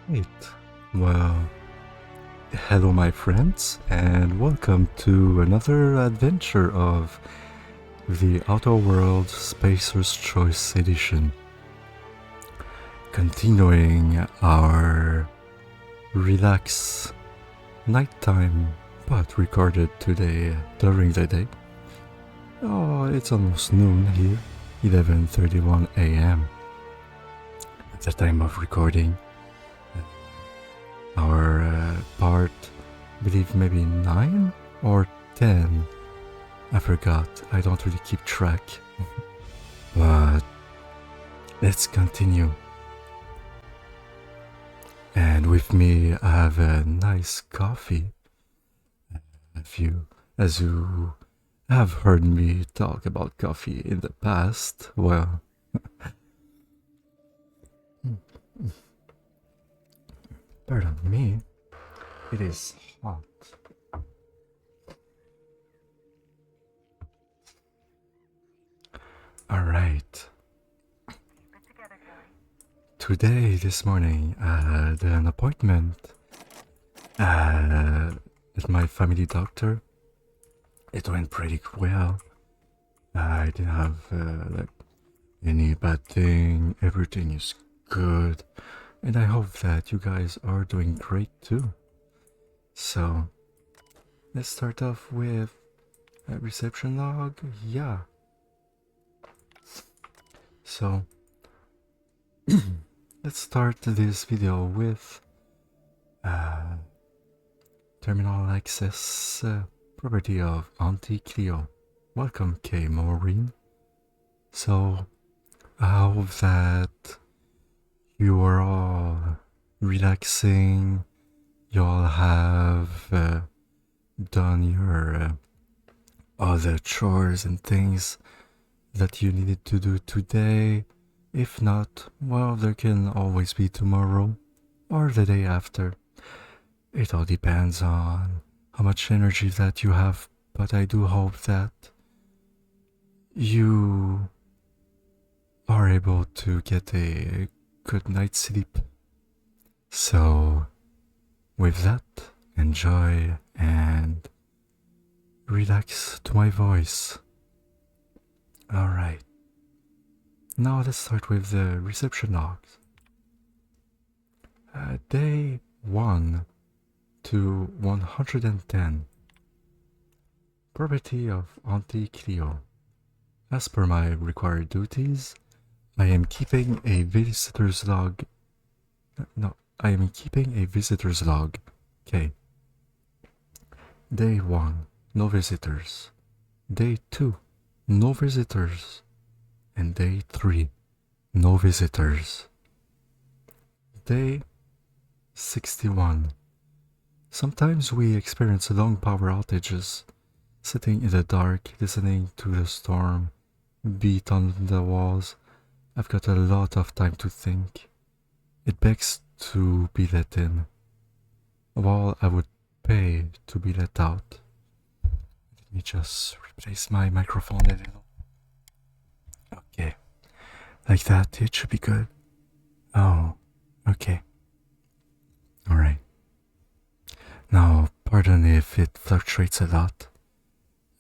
Right. Well, hello, my friends, and welcome to another adventure of the Outer Worlds Spacer's Choice Edition. Continuing our relax nighttime, but recorded today during the day. Oh, it's almost noon here, 11:31 a.m. at the time of recording. Our part, I believe maybe 9 or 10. I forgot. I don't really keep track. But let's continue. And with me, I have a nice coffee. As you have heard me talk about coffee in the past, well, pardon me, it is hot. Alright. Today, this morning, I had an appointment at my family doctor. It went pretty well. I didn't have any bad thing. Everything is good. And I hope that you guys are doing great too. So, let's start off with a reception log. Yeah. So, let's start this video with terminal access property of Auntie Cleo. Welcome, K. Maureen. So, I hope that you are all relaxing. You all have done your other chores and things that you needed to do today. If not, well, there can always be tomorrow or the day after. It all depends on how much energy that you have, but I do hope that you are able to get a good night's sleep. So, with that, enjoy and relax to my voice. Alright. Now let's start with the reception logs. Day 1 to 110. Property of Auntie Cleo. As per my required duties, I am keeping a visitor's log. I am keeping a visitor's log. Okay. Day 1, no visitors. Day 2, no visitors. And day 3, no visitors. Day 61. Sometimes we experience long power outages, sitting in the dark, listening to the storm beat on the walls. I've got a lot of time to think. It begs to be let in, while I would pay to be let out. Let me just replace my microphone a little. Okay, like that, it should be good. Oh, okay. Alright. Now, pardon if it fluctuates a lot.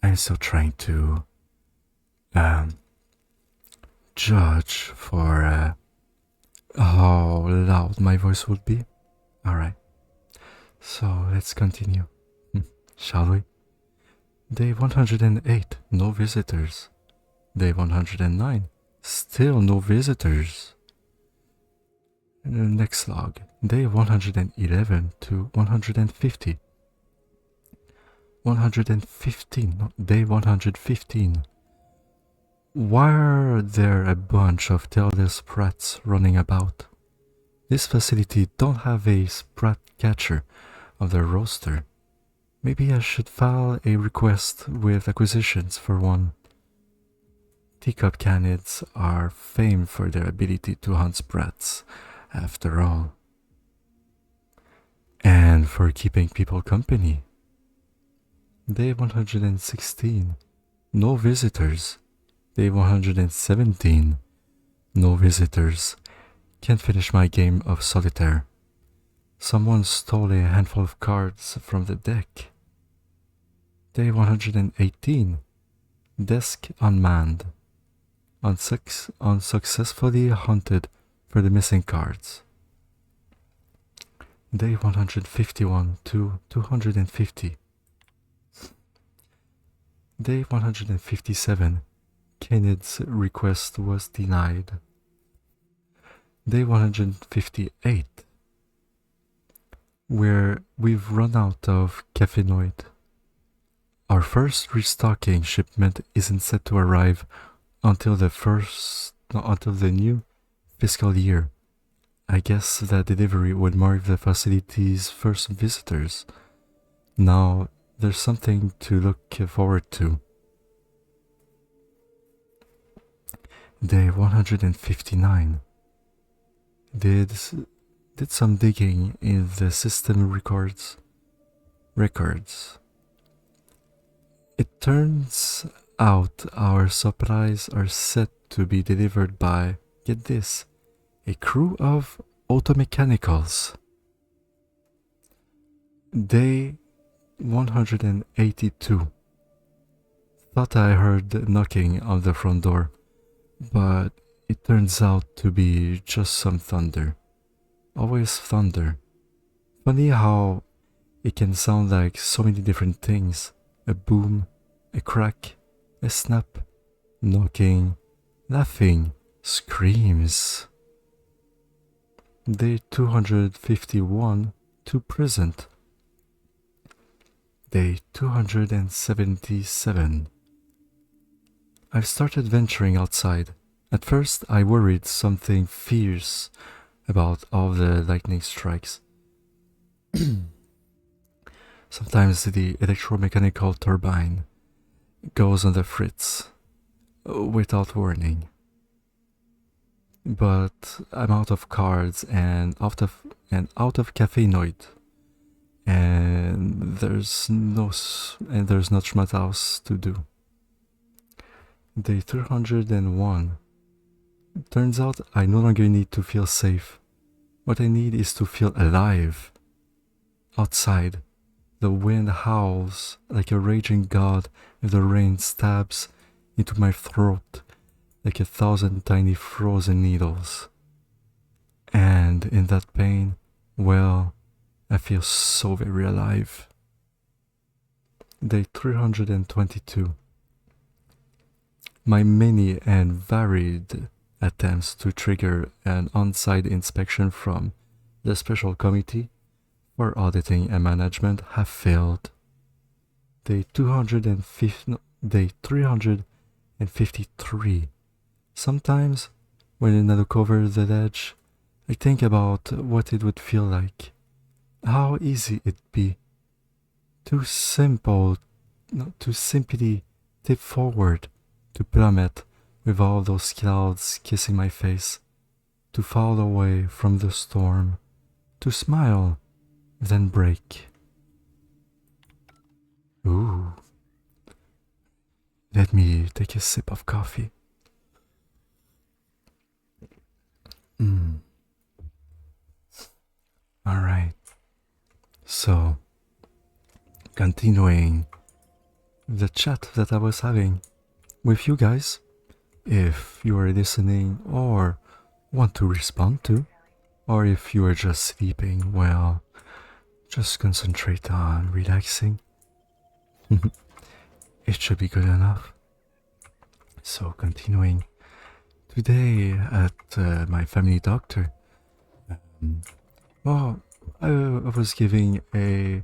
I'm still trying to judge for how loud my voice would be. Alright. So let's continue. Shall we? Day 108, no visitors. Day 109, still no visitors. Next log, day 111 to 150. 115, no, day 115. Why are there a bunch of tailless sprats running about? This facility don't have a sprat catcher of their roster. Maybe I should file a request with acquisitions for one. Teacup canids are famed for their ability to hunt sprats, after all. And for keeping people company. Day 116, no visitors. Day 117, no visitors. Can't finish my game of solitaire. Someone stole a handful of cards from the deck. Day 118. Desk unmanned. Unsuccessfully hunted for the missing cards. Day 151 to 250. Day 157. Kenneth's request was denied. Day 158. Where we've run out of caffeinoid. Our first restocking shipment isn't set to arrive until the new fiscal year. I guess that delivery would mark the facility's first visitors. Now, there's something to look forward to. Day 159. Did some digging in the system records. It turns out our supplies are set to be delivered by, get this, a crew of automechanicals. Day 182. Thought I heard knocking on the front door, but it turns out to be just some thunder. Always thunder. Funny how it can sound like so many different things. A boom, a crack, a snap, knocking, laughing, screams. Day 251 to present. Day 277. I've started venturing outside. At first I worried something fierce about all the lightning strikes. Sometimes the electromechanical turbine goes on the fritz without warning. But I'm out of cards and out of caffeinoid, and there's not much else to do. Day 301. Turns out I no longer need to feel safe. What I need is to feel alive. Outside, the wind howls like a raging god and the rain stabs into my throat like 1,000 tiny frozen needles. And in that pain, well, I feel so very alive. Day 322. My many and varied attempts to trigger an on-site inspection from the Special Committee for Auditing and Management have failed. Day 353. Sometimes, when I look over the ledge, I think about what it would feel like. How easy it'd be. Too simply tip forward, to plummet with all those clouds kissing my face, to fall away from the storm, to smile, then break. Ooh. Let me take a sip of coffee. Alright. So, continuing the chat that I was having with you guys, if you are listening or want to respond to, or if you are just sleeping, well, just concentrate on relaxing. It should be good enough. So, continuing. Today at my family doctor, well, I was giving a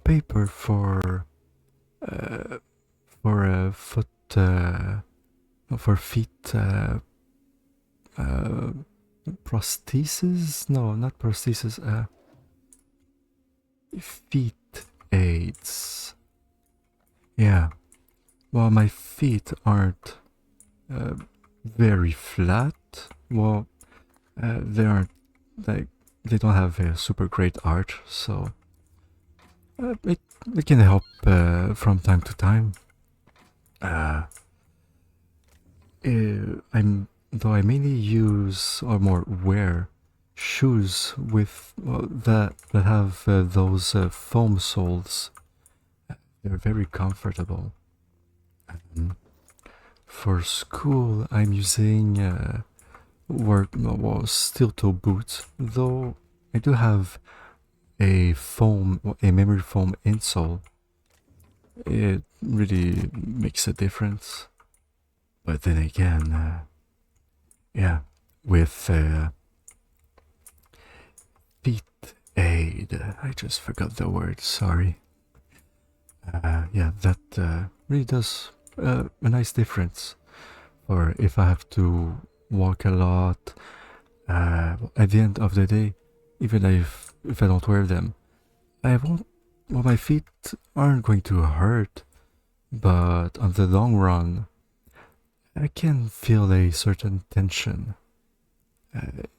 paper for feet prosthesis. No, not prosthesis. Feet aids. Yeah. Well, my feet aren't very flat. Well, they aren't like, they don't have a super great arch, so it can help from time to time. I mainly use or more wear shoes with that have those foam soles. They're very comfortable. For school, I'm using steel toe boots, though I do have a memory foam insole. It really makes a difference. But then again, yeah, with feet aid, I just forgot the word, sorry. Yeah, that really does a nice difference. Or if I have to walk a lot, at the end of the day, even if I don't wear them, I won't. Well, my feet aren't going to hurt, but on the long run, I can feel a certain tension,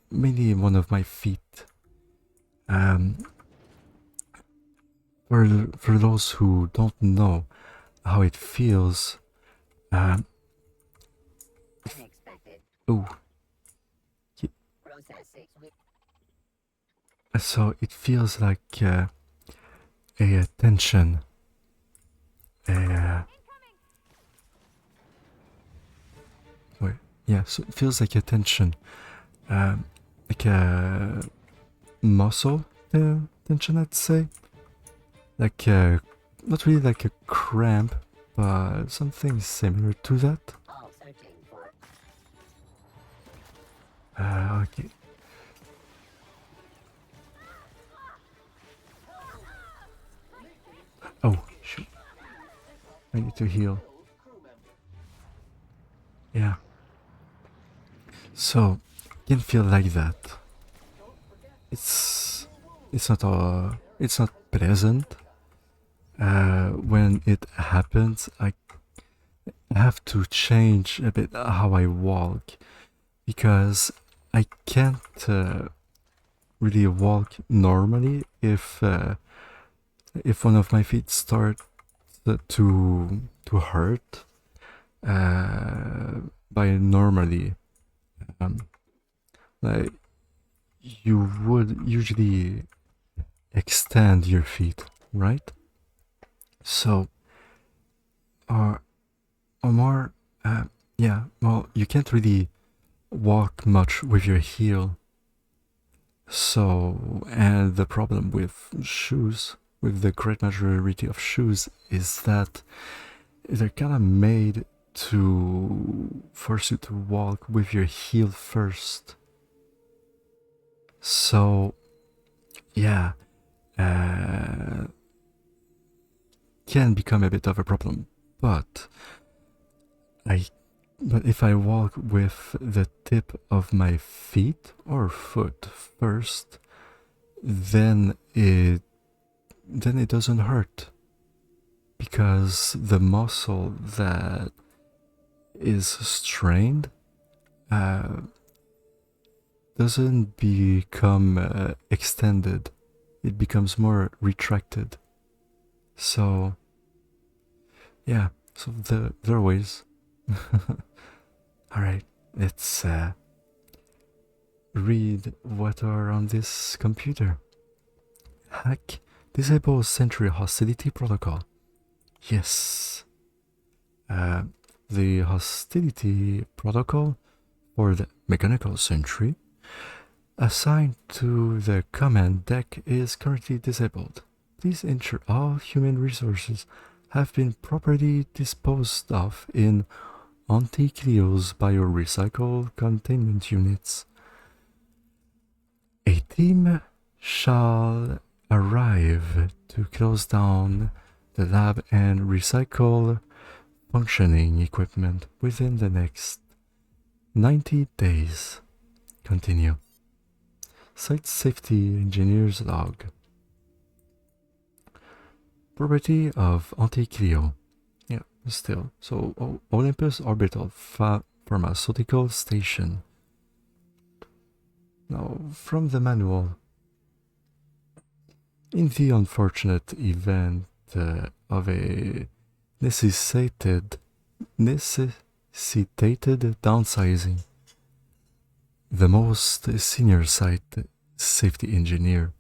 mainly in one of my feet. Um, for those who don't know how it feels, um, oh, so it feels like a tension. Uh, wait, yeah, so it feels like a tension, like a muscle tension, I'd say. Like not really like a cramp, but something similar to that. Okay. Oh, shoot. I need to heal. Yeah. So, can feel like that. It's not pleasant. When it happens, I have to change a bit how I walk because I can't really walk normally if one of my feet start to hurt by normally like you would usually extend your feet, right? So or more yeah, well, you can't really walk much with your heel. So, and the problem with shoes, with the great majority of shoes, is that they're kind of made to force you to walk with your heel first. So, yeah, can become a bit of a problem. But I but if I walk with the tip of my feet or foot first, then it doesn't hurt because the muscle that is strained doesn't become extended. It becomes more retracted. So yeah, so there are ways. All right, let's read what are on this computer. Hack disable sentry hostility protocol. Yes. The hostility protocol for the mechanical sentry assigned to the command deck is currently disabled. Please ensure all human resources have been properly disposed of in Anti-Clio's biorecycle containment units. A team shall arrive to close down the lab and recycle functioning equipment within the next 90 days. Continue. Site Safety Engineer's Log. Property of Anti-Clio. Yeah, still. So, Olympus Orbital Pharmaceutical Station. Now, from the manual. In the unfortunate event of a necessitated downsizing, The most senior site safety engineer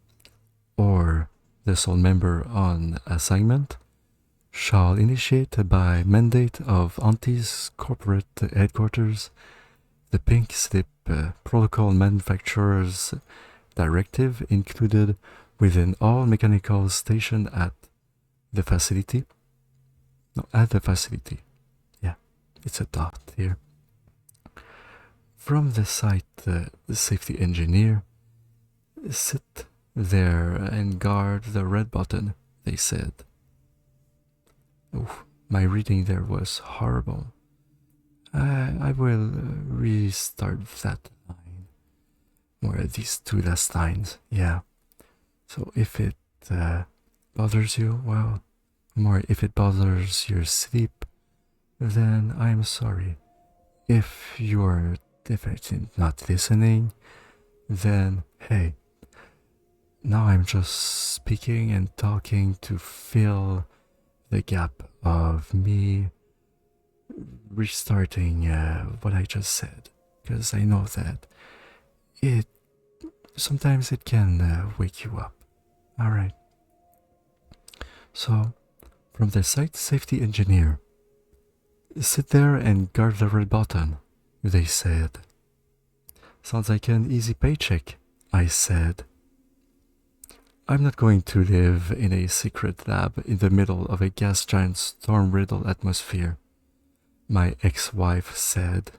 or the sole member on assignment shall initiate by mandate of Auntie's corporate headquarters the pink slip protocol manufacturer's directive included within all mechanical station at the facility. No, at the facility. Yeah, it's a dot here. From the site, the safety engineer, sit there and guard the red button, they said. Oof, my reading there was horrible. I will restart that line. Or these two last lines, yeah. So if it bothers you, well, more if it bothers your sleep, then I'm sorry. If you're definitely not listening, then hey, now I'm just speaking and talking to fill the gap of me restarting what I just said, because I know that it sometimes it can wake you up. All right. So, from the site safety engineer, sit there and guard the red button, they said. Sounds like an easy paycheck, I said. I'm not going to live in a secret lab in the middle of a gas giant storm-riddled atmosphere, my ex-wife said.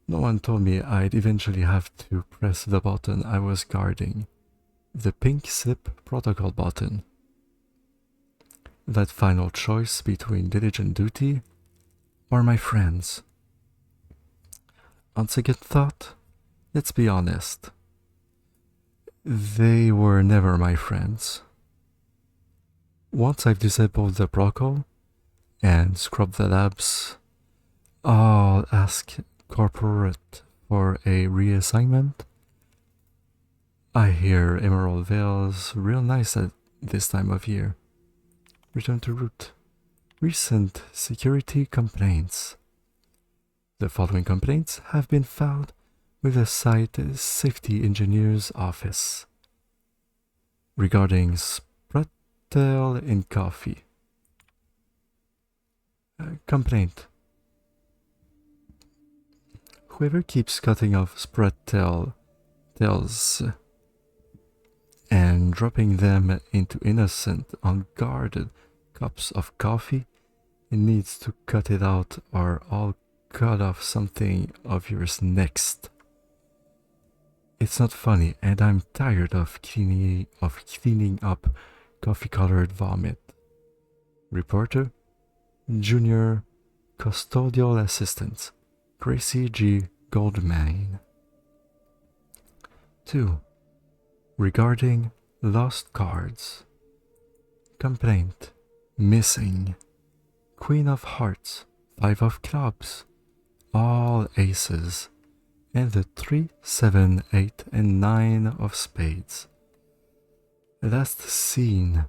No one told me I'd eventually have to press the button I was guarding, the pink slip protocol button. That final choice between diligent duty or my friends. On second thought, let's be honest. They were never my friends. Once I've disabled the protocol and scrubbed the labs, I'll ask corporate for a reassignment. I hear Emerald Vale's real nice at this time of year. Return to root. Recent security complaints. The following complaints have been filed with the site safety engineer's office regarding Sprattel in coffee. Complaint. Whoever keeps cutting off Sprattel tells and dropping them into innocent, unguarded cups of coffee needs to cut it out or I'll cut off something of yours next. It's not funny and I'm tired of cleaning up coffee-colored vomit. Reporter, Junior Custodial Assistant, Gracie G. Goldman. 2. Regarding lost cards. Complaint. Missing. Queen of Hearts, 5 of Clubs, all aces, and the 3, 7, 8, and 9 of spades. Last seen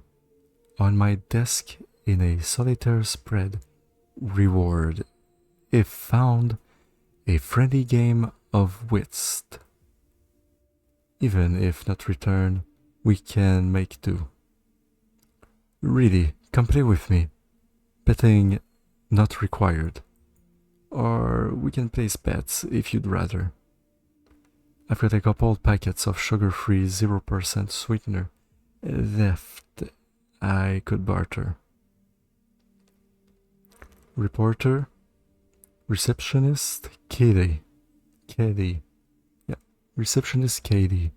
on my desk in a solitaire spread. Reward, if found, a friendly game of whist. Even if not returned, we can make do. Really, come play with me. Betting not required. Or we can place bets if you'd rather. I've got a couple packets of sugar-free 0% sweetener left I could barter. Reporter, receptionist Katie. Yeah, receptionist Katie.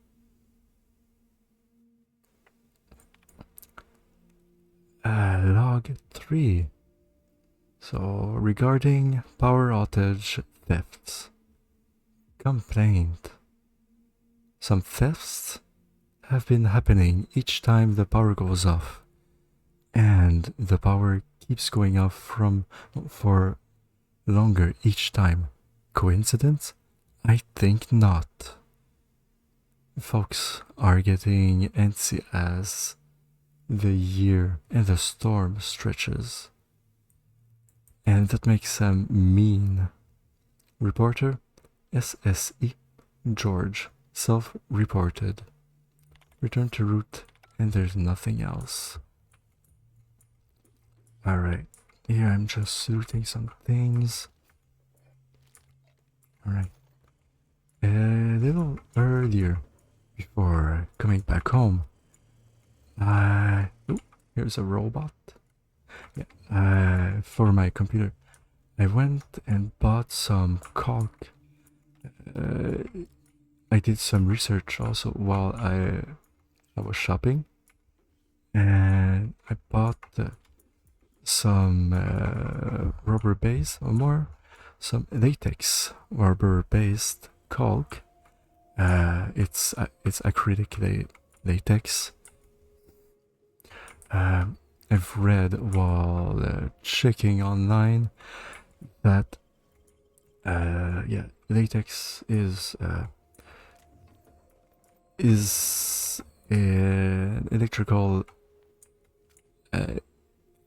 Log 3. So, regarding power outage thefts. Complaint. Some thefts have been happening each time the power goes off, and the power keeps going off for longer each time. Coincidence? I think not. Folks are getting antsy as the year and the storm stretches, and that makes them mean. Reporter, SSE George, self-reported. Return to route, and there's nothing else. Alright, here I'm just looting some things. Alright. A little earlier, before coming back home, here's a robot. Yeah, for my computer. I went and bought some caulk. I did some research also while I was shopping, and I bought some rubber base, or more, some latex rubber based caulk. It's acrylic latex. I've read while checking online that yeah, latex is an electrical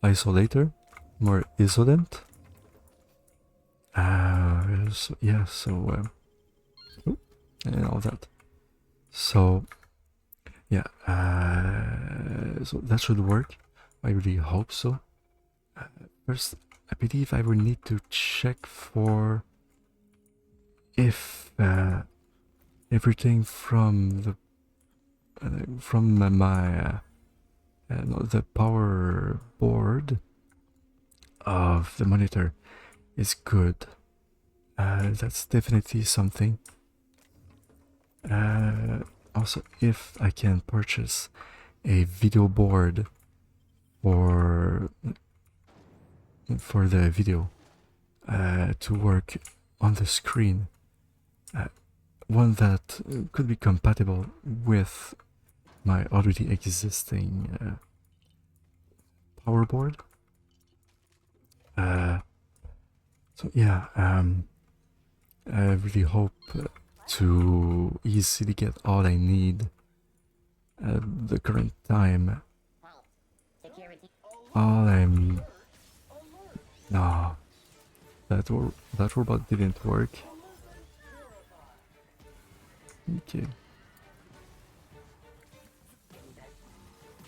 isolator, more isolant. So, yeah, so and all that. So yeah, so that should work. I really hope so. First, I believe I will need to check for if everything from the the power board of the monitor is good. That's definitely something. Also, if I can purchase a video board for the video to work on the screen, one that could be compatible with my already existing power board. So yeah, I really hope to easily get all I need at the current time. All I'm... No, that robot didn't work. Okay.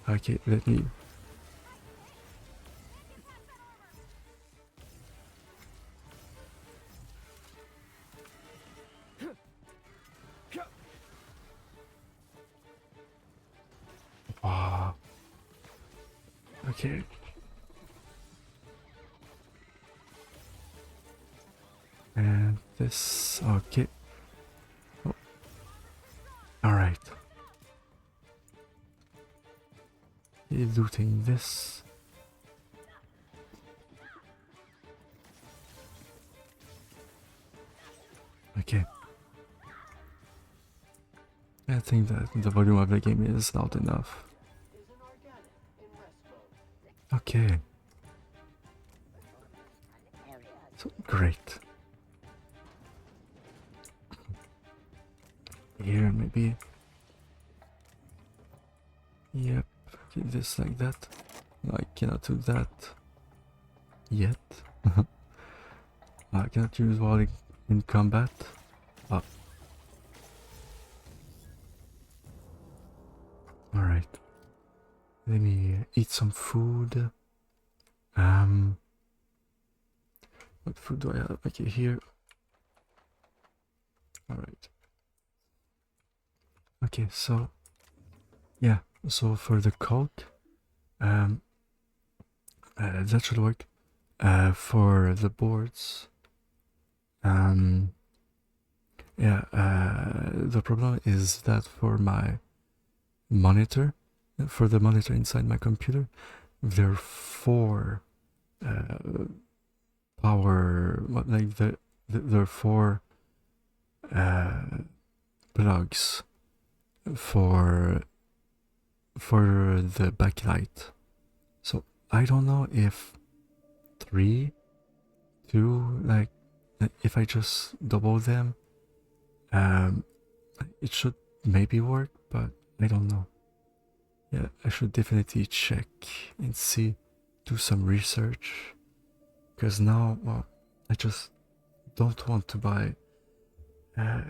Okay, let me... Wow. Okay. And this... Okay. Oh. Alright. Looting this. Okay. I think that the volume of the game is loud enough. Okay. So, great. Here, maybe. Yep. Okay, this like that. No, I cannot do that yet. I cannot use while in combat. Oh. Alright. Let me eat some food. What food do I have? Okay, here. Alright. Okay, so yeah, so for the caulk, that should work. For the boards, yeah, the problem is that for my monitor, for the monitor inside my computer, there are 4 power, like there are 4 plugs for the backlight. So I don't know if 3, 2, like if I just double them, it should maybe work, but I don't know. Yeah, I should definitely check and see, do some research, because now, well, I just don't want to buy a,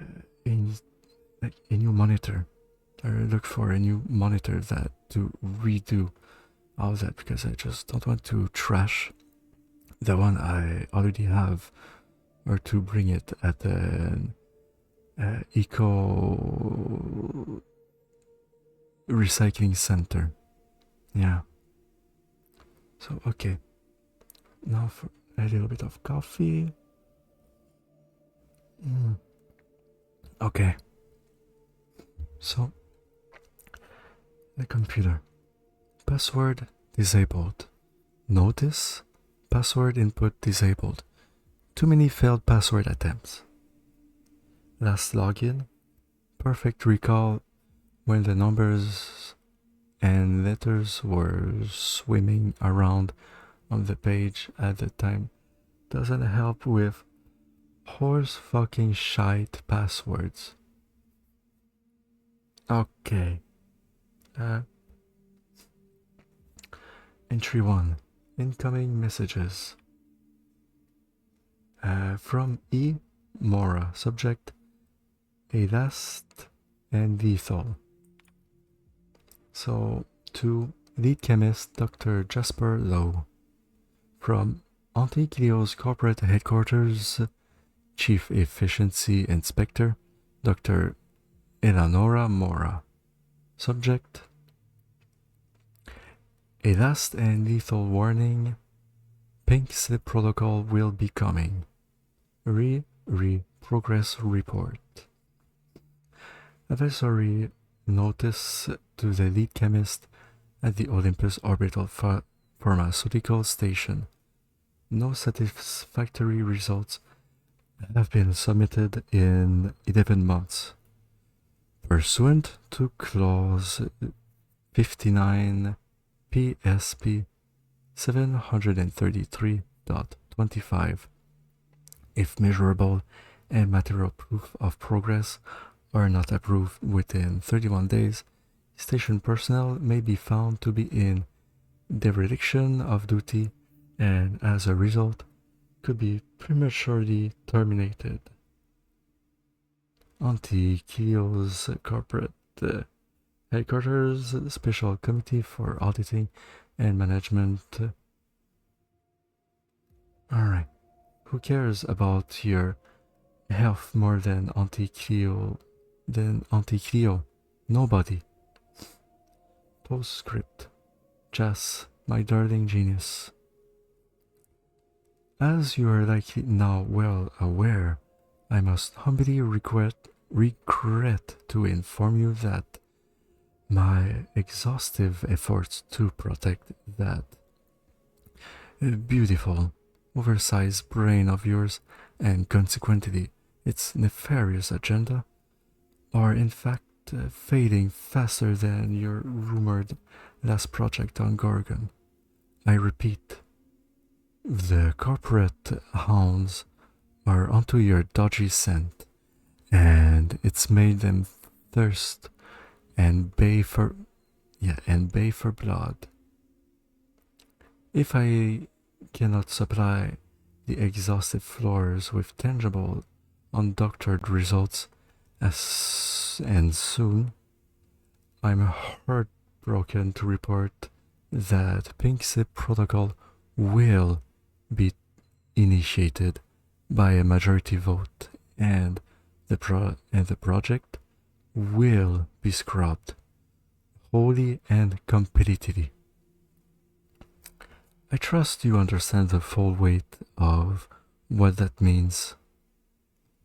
like a new monitor. I look for a new monitor that to redo all of that because I just don't want to trash the one I already have or to bring it at an eco recycling center. Yeah. So, okay. Now for a little bit of coffee. Okay. So, the computer. Password disabled. Notice password input disabled. Too many failed password attempts. Last login. Perfect recall when the numbers and letters were swimming around on the page at the time. Doesn't help with horse fucking shite passwords. Okay. Entry 1. Incoming messages. From E. Mora. Subject. Elast and lethal. So, to lead chemist Dr. Jasper Lowe. From Anti-Clio's corporate headquarters, Chief Efficiency Inspector Dr. Eleonora Mora. Subject. A last and lethal warning. Pink slip protocol will be coming. Progress report. Advisory notice to the lead chemist at the Olympus Orbital Pharmaceutical Station. No satisfactory results have been submitted in 11 months. Pursuant to Clause 59 PSP 733.25, if measurable and material proof of progress are not approved within 31 days, station personnel may be found to be in dereliction of duty and, as a result, could be prematurely terminated. Anti-Clio's corporate headquarters, Special Committee for Auditing and Management. Alright. Who cares about your health more than Anti-Clio? Nobody. Postscript. Jas, my darling genius. As you are likely now well aware, I must humbly regret to inform you that my exhaustive efforts to protect that beautiful, oversized brain of yours, and consequently its nefarious agenda, are in fact fading faster than your rumored last project on Gorgon. I repeat, the corporate hounds are onto your dodgy scent, and it's made them thirst and bay for blood. If I cannot supply the exhausted floors with tangible, undoctored results and soon, I'm heartbroken to report that Pink Slip Protocol will be initiated by a majority vote, and the project will be scrubbed wholly and completely. I trust you understand the full weight of what that means.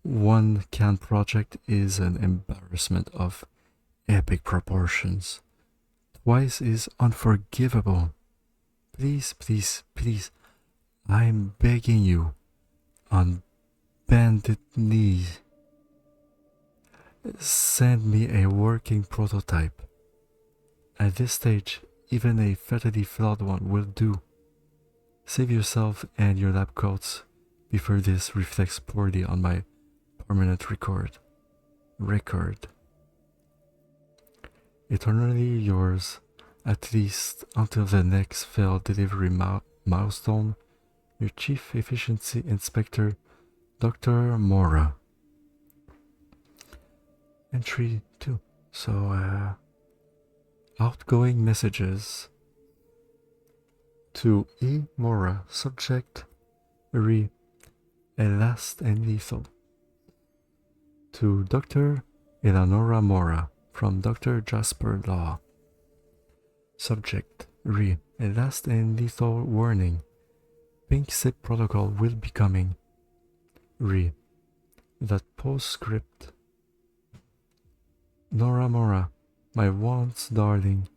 One canned project is an embarrassment of epic proportions. Twice is unforgivable. Please, please, please, I'm begging you, on bended knees, send me a working prototype. At this stage, even a fatally flawed one will do. Save yourself and your lab coats before this reflects poorly on my permanent record. Eternally yours, at least until the next failed delivery milestone, your Chief Efficiency Inspector, Dr. Mora. entry 2. So, outgoing messages to E. Mora, subject Re, a last and lethal. To Dr. Eleonora Mora, from Dr. Jasper Law. Subject Re, a last and lethal warning. Pink SIP protocol will be coming. Re, that postscript. Nora Mora, my once darling,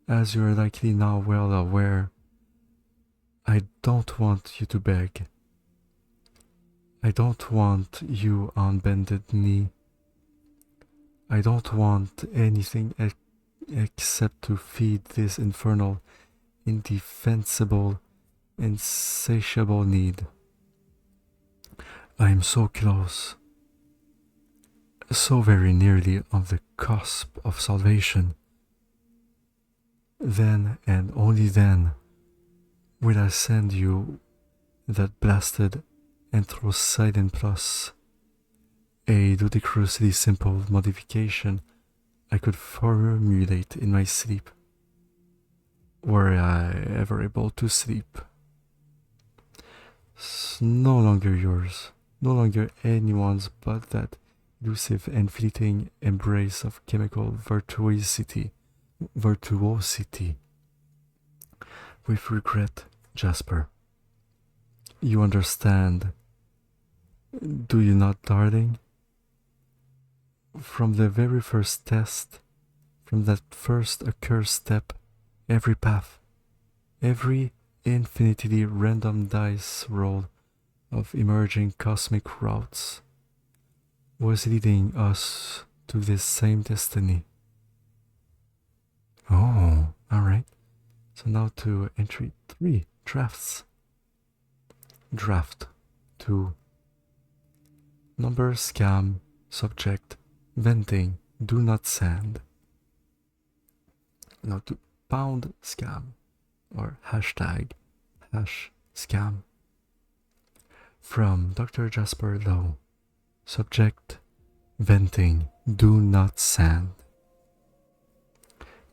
as you are likely now well aware, I don't want you to beg. I don't want you on bended knee. I don't want anything except to feed this infernal, indefensible, insatiable need. I am so close, so very nearly on the cusp of salvation. Then and only then will I send you that blasted Anthrocidin Plus, a ludicrously simple modification I could formulate in my sleep, were I ever able to sleep. It's no longer yours, no longer anyone's but that elusive and fleeting embrace of chemical virtuosity. With regret, Jasper. You understand, do you not, darling? From the very first test, from that first accursed step, every path, every infinitely random dice roll of emerging cosmic routes was leading us to this same destiny. Oh, alright. So now to entry 3, drafts. Draft 2. Number scam, subject, venting, do not send. Now to pound scam, or hashtag, hash scam. From Dr. Jasper Lowe, subject, venting, do not send.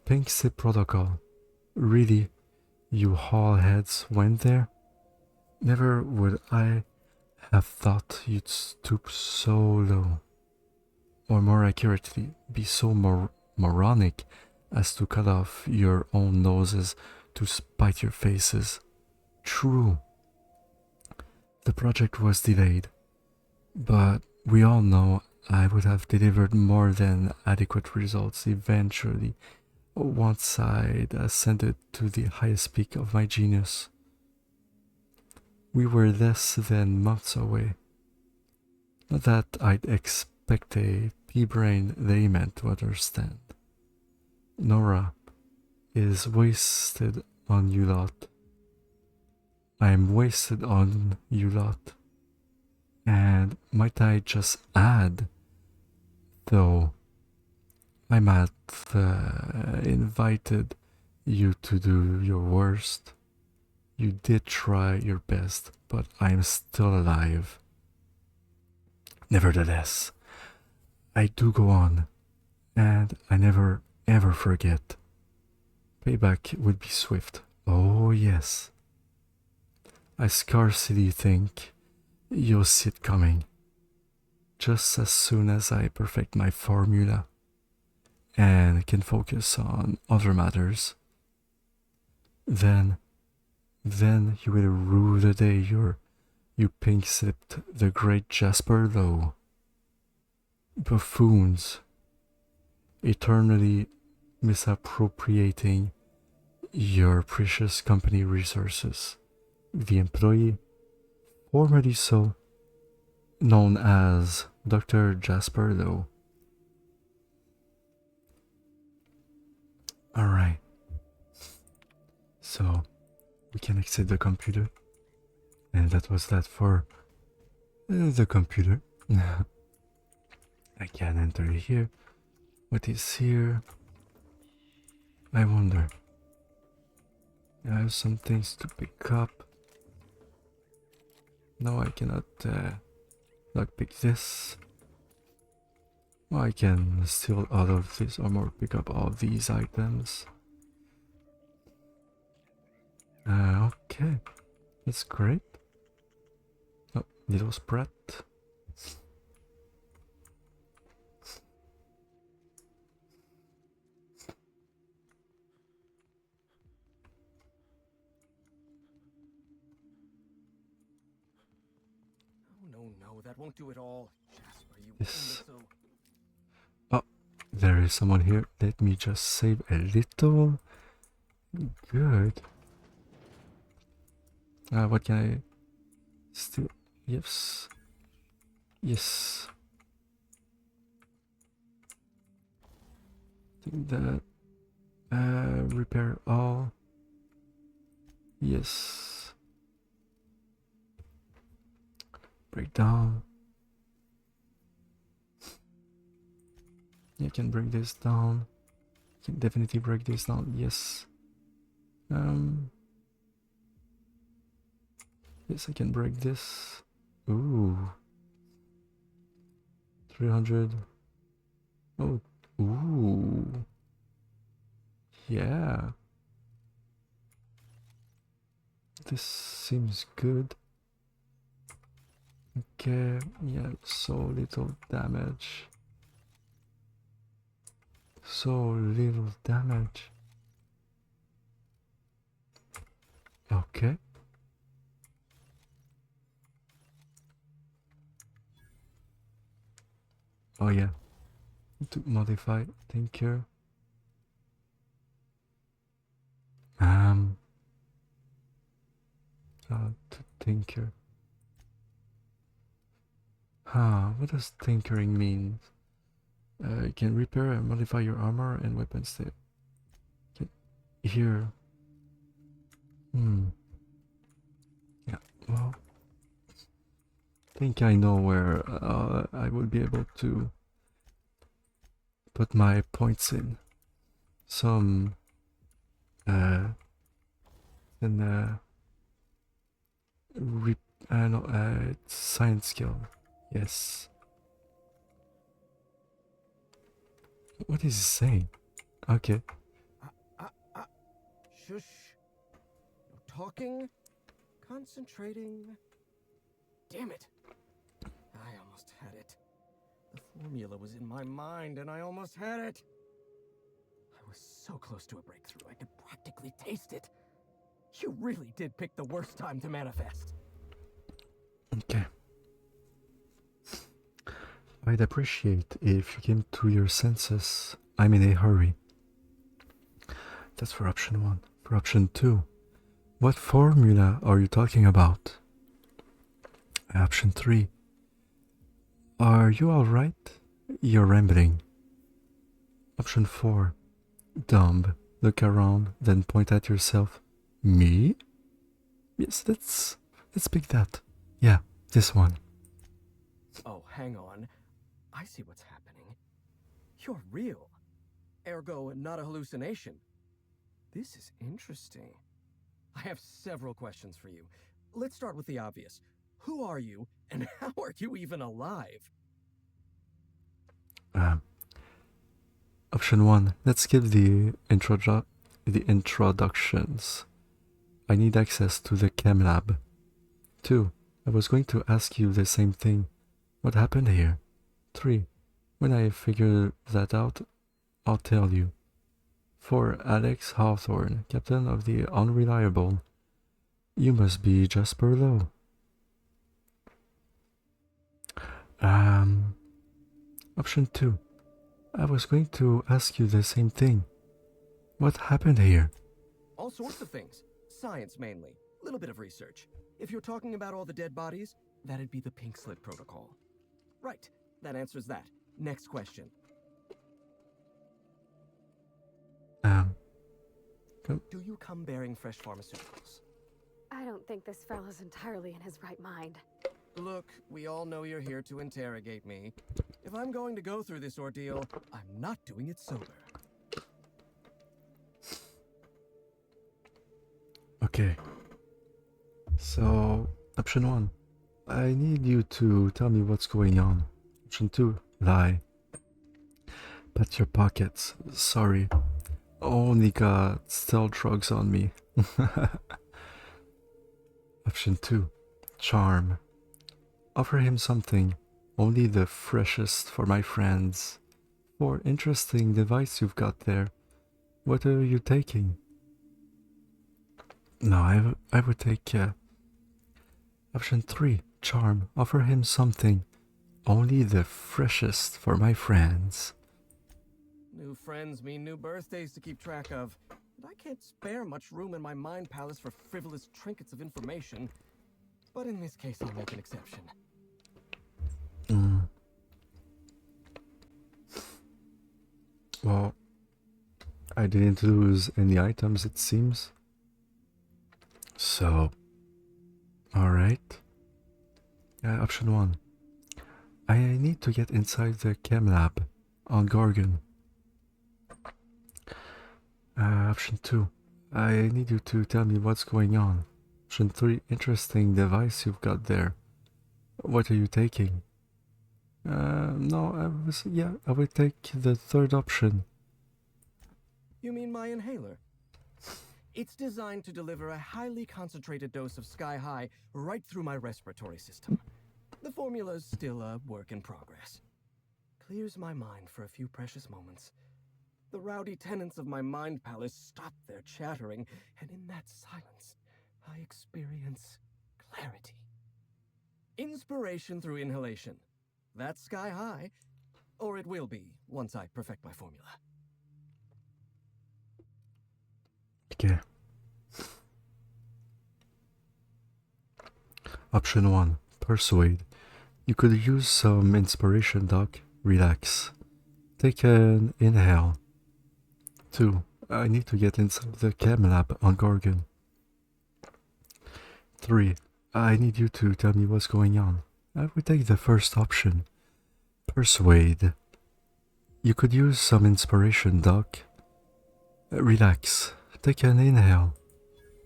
Pink SIP protocol, really, you hall heads went there? Never would I have thought you'd stoop so low, or more accurately, be so moronic as to cut off your own noses to spite your faces. True, the project was delayed, but we all know I would have delivered more than adequate results eventually, once I'd ascended to the highest peak of my genius. We were less than months away. Not that I'd expect a pea-brained layman to understand. Nora is wasted on you lot. I'm wasted on you lot. And might I just add, though I might invited you to do your worst. You did try your best, but I am still alive. Nevertheless, I do go on, and I never ever forget. Payback would be swift. Oh yes. I scarcely think you'll see it coming. Just as soon as I perfect my formula and can focus on other matters, then you will rue the day you pink-slipped the great Jasper Lowe. Buffoons, eternally misappropriating your precious company resources. The employee, formerly so, known as Dr. Jasper Lowe. Alright, so we can exit the computer, and that was that for the computer. I can enter here. What is here? I wonder. I have some things to pick up. No, I cannot lockpick this. Well, I can steal out of this armor, pick up all these items. Okay, that's great. Oh, little sprat. No, that won't do it all. Jasper, you Yes. imbecile. Oh, there is someone here. Let me just save a little. Good. What can I steal? Yes. Yes. Think that. Repair all. Yes. Break down. You can break this down. Can definitely break this down. Yes. Yes, I can break this. Ooh. 300. Oh. Ooh. Yeah. This seems good. Okay. Yeah, so little damage. So little damage. Okay. Oh yeah. To modify tinker. To tinker. What does tinkering mean? You can repair and modify your armor and weapons there. Here. Yeah, well, I think I know where I would be able to put my points in. Some science skill. Yes. What is he saying? Okay. Shush. No talking. Concentrating. Damn it. I almost had it. The formula was in my mind and I almost had it. I was so close to a breakthrough, I could practically taste it. You really did pick the worst time to manifest. Okay. I'd appreciate if you came to your senses. I'm in a hurry. That's for option 1. For option 2, what formula are you talking about? Option 3, are you alright? You're rambling. Option 4, dumb. Look around, then point at yourself. Me? Yes, let's pick that. Yeah, this one. Oh, hang on. I see what's happening. You're real. Ergo, not a hallucination. This is interesting. I have several questions for you. Let's start with the obvious. Who are you, and how are you even alive? Option 1, let's skip the introductions. I need access to the chem lab. 2, I was going to ask you the same thing. What happened here? 3, when I figure that out, I'll tell you. 4, Alex Hawthorne, captain of the Unreliable. You must be Jasper Lowe. Option 2, I was going to ask you the same thing. What happened here? All sorts of things. Science, mainly. A little bit of research. If you're talking about all the dead bodies, that'd be the pink slip protocol. Right. That answers that. Next question. Do you come bearing fresh pharmaceuticals? I don't think this fellow's entirely in his right mind. Look, we all know you're here to interrogate me. If I'm going to go through this ordeal, I'm not doing it sober. Okay. So, option 1. I need you to tell me what's going on. Option 2. Lie. Pat your pockets. Sorry. Only got stealth drugs on me. Option 2. Charm. Offer him something. Only the freshest for my friends. 4. Interesting device you've got there. What are you taking? No, I would take option 3. Charm. Offer him something. Only the freshest for my friends. New friends mean new birthdays to keep track of. And I can't spare much room in my mind palace for frivolous trinkets of information. But in this case, I'll make an exception. Well, I didn't lose any items, it seems. So, alright. Option 1. I need to get inside the chem lab on Gorgon. Option 2. I need you to tell me what's going on. Option 3. Interesting device you've got there. What are you taking? No, I would take the third option. You mean my inhaler? It's designed to deliver a highly concentrated dose of Sky High right through my respiratory system. The formula's still a work in progress. Clears my mind for a few precious moments. The rowdy tenants of my mind palace stop their chattering, and in that silence, I experience clarity. Inspiration through inhalation. That's Sky High, or it will be once I perfect my formula. Okay. Option 1. Persuade. You could use some inspiration, Doc. Relax. Take an inhale. 2. I need to get inside the chem lab on Gorgon. 3. I need you to tell me what's going on. I would take the first option. Persuade. You could use some inspiration, Doc. Relax. Take an inhale.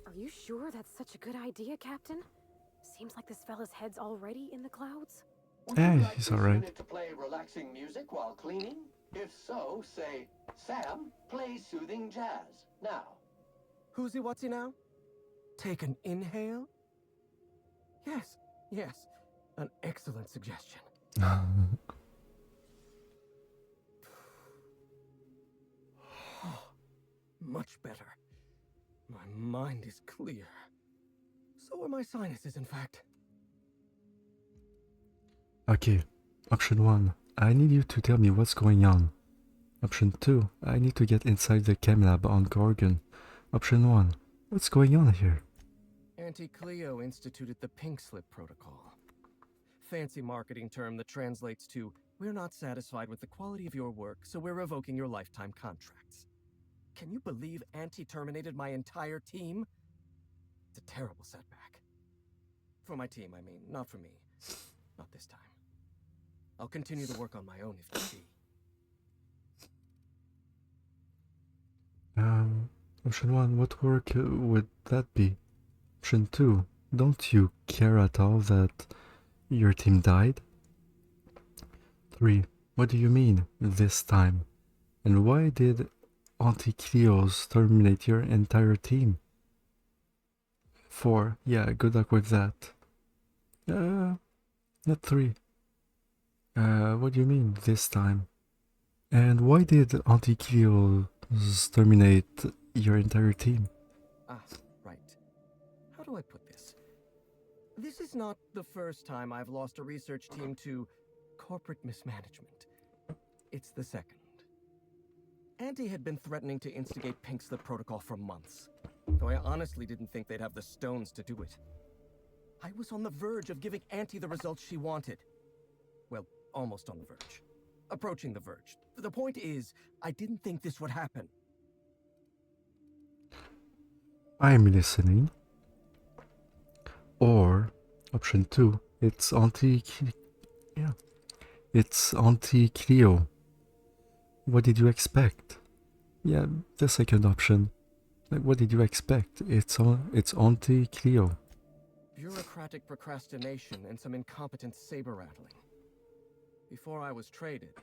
Are you sure that's such a good idea, Captain? Seems like this fella's head's already in the clouds. Hey, he's alright. To play relaxing music while cleaning? If so, say, Sam, play soothing jazz, now. Who's-y, what's-y now? Take an inhale? Yes, an excellent suggestion. Much better. My mind is clear. So are my sinuses, in fact. Okay, option 1. I need you to tell me what's going on. Option 2. I need to get inside the chem lab on Gorgon. Option 1. What's going on here? Auntie Cleo instituted the Pink Slip Protocol. Fancy marketing term that translates to, we're not satisfied with the quality of your work, so we're revoking your lifetime contracts. Can you believe Auntie terminated my entire team? It's a terrible setback. For my team, I mean, not for me. Not this time. I'll continue to work on my own if need be. Option 1. What work would that be? Option 2. Don't you care at all that your team died? 3. What do you mean, this time? And why did Auntie Cleo's terminate your entire team? 4. Yeah, good luck with that. Not 3. What do you mean, this time? And why did Auntie Cleo's terminate your entire team? Ah, right. How do I put this? This is not the first time I've lost a research team to corporate mismanagement. It's the second. Auntie had been threatening to instigate Pink Slip Protocol for months, though I honestly didn't think they'd have the stones to do it. I was on the verge of giving Auntie the results she wanted. Well, almost on the verge. Approaching the verge. The point is, I didn't think this would happen. I'm listening. Or, option 2, it's Auntie Cleo. What did you expect? Yeah, the second option. Like, what did you expect? It's Auntie Cleo. Bureaucratic procrastination and some incompetent saber rattling. Before I was traded,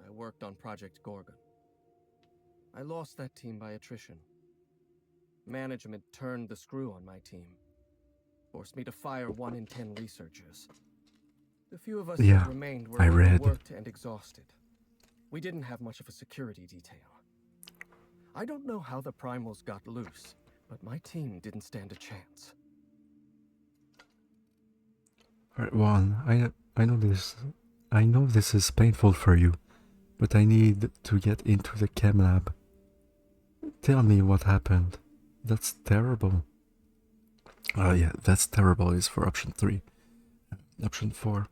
I worked on Project Gorgon. I lost that team by attrition. Management turned the screw on my team. Forced me to fire 1 in 10 researchers. The few of us Yeah, that remained were I read. overworked and exhausted. We didn't have much of a security detail. I don't know how the primals got loose, but my team didn't stand a chance. Alright, Juan, I know this. I know this is painful for you, but I need to get into the chem lab. Tell me what happened. That's terrible. Oh yeah, that's terrible is for option 3. Option 4.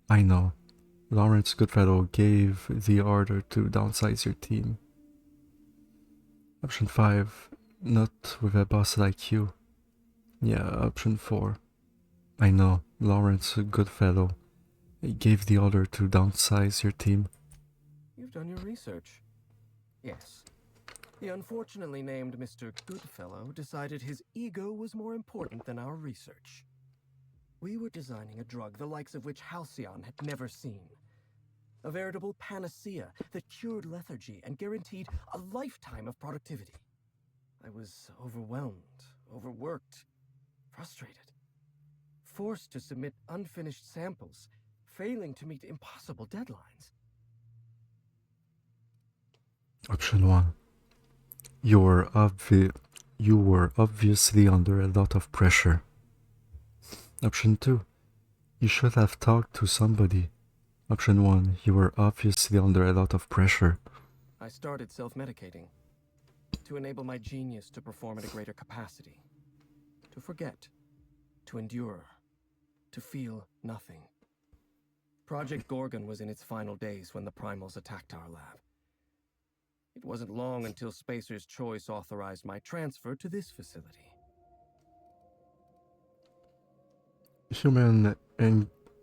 I know. Lawrence Goodfellow gave the order to downsize your team. Option 5. Not with a boss like you. Yeah, option 4. I know. Lawrence Goodfellow gave the order to downsize your team. You've done your research. Yes. The unfortunately named Mr. Goodfellow decided his ego was more important than our research. We were designing a drug the likes of which Halcyon had never seen. A veritable panacea that cured lethargy and guaranteed a lifetime of productivity. I was overwhelmed, overworked, frustrated. Forced to submit unfinished samples, failing to meet impossible deadlines. Option 1. You were obviously under a lot of pressure. Option 2. You should have talked to somebody. Option 1. You were obviously under a lot of pressure. I started self-medicating to enable my genius to perform at a greater capacity. To forget. To endure. To feel nothing. Project Gorgon was in its final days when the primals attacked our lab. It wasn't long until Spacer's Choice authorized my transfer to this facility. Human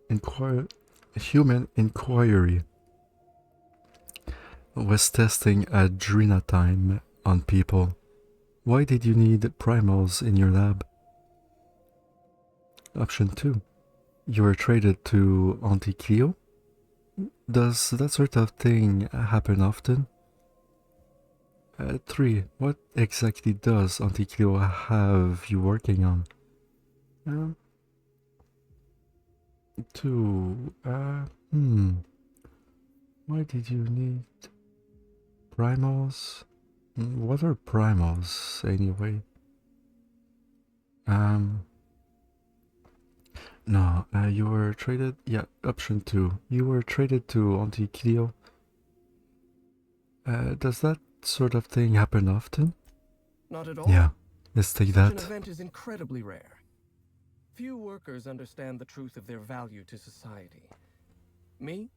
Inquiry was testing adrenatime on people. Why did you need primals in your lab? Option 2. You were traded to Anti-Cleo? Does that sort of thing happen often? 3. What exactly does Anti-Cleo have you working on? 2. Why did you need primals? What are primals anyway? No, you were traded. Yeah, option 2. You were traded to Anti-Cleo. Does that sort of thing happen often? Not at all. Yeah, let's take Such an that. event is incredibly rare. Few workers understand the truth of their value to society. Me?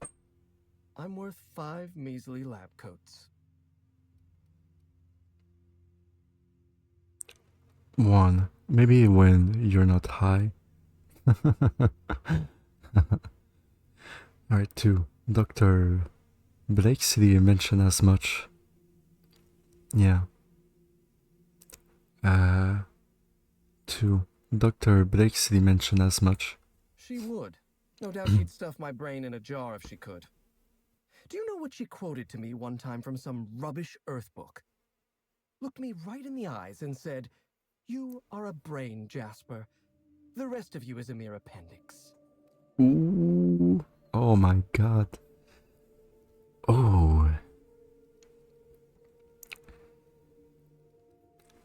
I'm worth 5 measly lab coats. 1. Maybe when you're not high. Alright, 2. Dr. Blakesley mentioned as much. Yeah. 2. Dr. Blakesley mentioned as much. She would. No doubt she'd stuff my brain in a jar if she could. Do you know what she quoted to me one time from some rubbish Earth book? Looked me right in the eyes and said, "You are a brain, Jasper. The rest of you is a mere appendix." Ooh. Oh my god. Oh.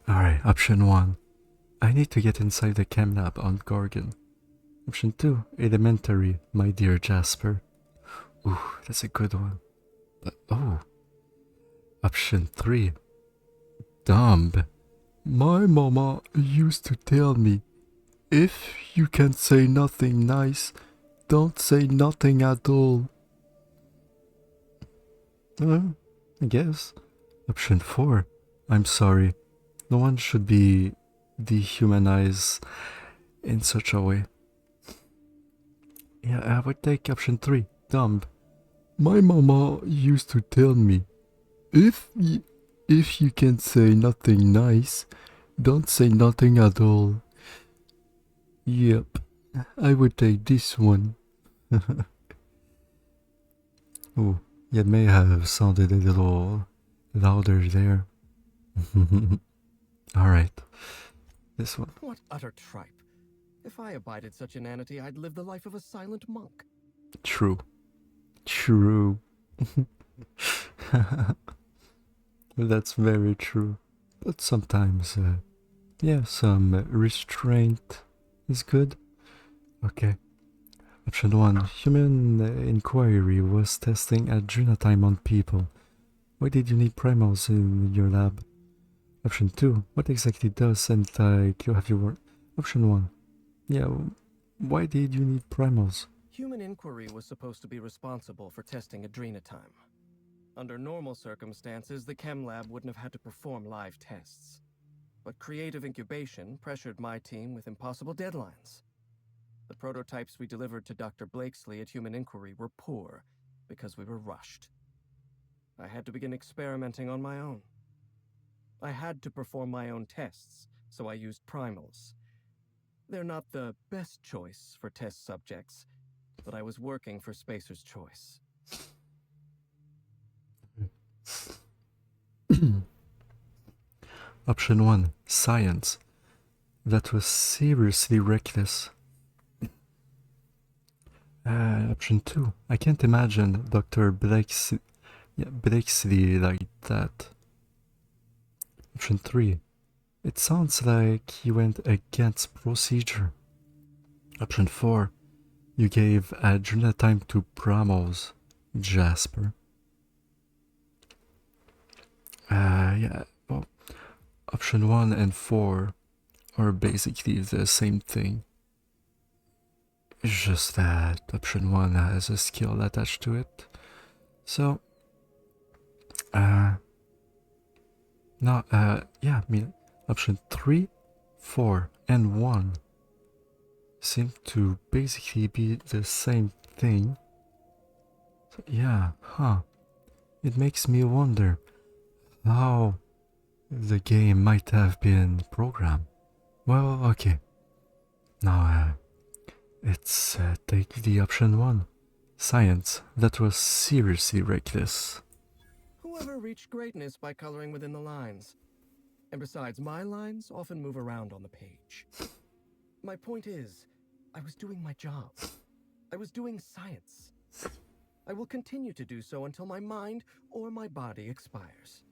Alright, option 1. I need to get inside the chem lab on Gorgon. Option 2. Elementary, my dear Jasper. Ooh, that's a good one. But, oh. Option 3. Dumb. My mama used to tell me, if you can say nothing nice, don't say nothing at all. I guess. Option 4. I'm sorry. No one should be dehumanized in such a way. Yeah, I would take option 3. Dumb. My mama used to tell me, if you can say nothing nice, don't say nothing at all. Yep, I would take this one. Oh, It may have sounded a little louder there. Alright, this one. What utter tripe. If I abided such inanity, I'd live the life of a silent monk. True. True. That's very true. But sometimes, yeah, some restraint is good. Okay. Option 1. Human Inquiry was testing adrenatime on people. Why did you need primals in your lab? Option 2. What exactly does have you worked? Option 1. Yeah, why did you need primals? Human Inquiry was supposed to be responsible for testing adrenatime. Under normal circumstances, the chem lab wouldn't have had to perform live tests. But creative incubation pressured my team with impossible deadlines. The prototypes we delivered to Dr. Blakesley at Human Inquiry were poor because we were rushed. I had to begin experimenting on my own. I had to perform my own tests, so I used primals. They're not the best choice for test subjects, but I was working for Spacer's Choice. Option 1. Science. That was seriously reckless. Option 2. I can't imagine Dr. Blakesley like that. Option 3. It sounds like he went against procedure. Option 4. You gave adrenatime to Pramos, Jasper. Yeah, well, option 1 and 4 are basically the same thing. It's just that option 1 has a skill attached to it. So, yeah, I mean, option 3, 4, and 1 seem to basically be the same thing. So, yeah, it makes me wonder how the game might have been programmed. Well, okay. Now, let's take the option 1. Science. That was seriously reckless. Whoever reached greatness by coloring within the lines. And besides, my lines often move around on the page. My point is, I was doing my job. I was doing science. I will continue to do so until my mind or my body expires.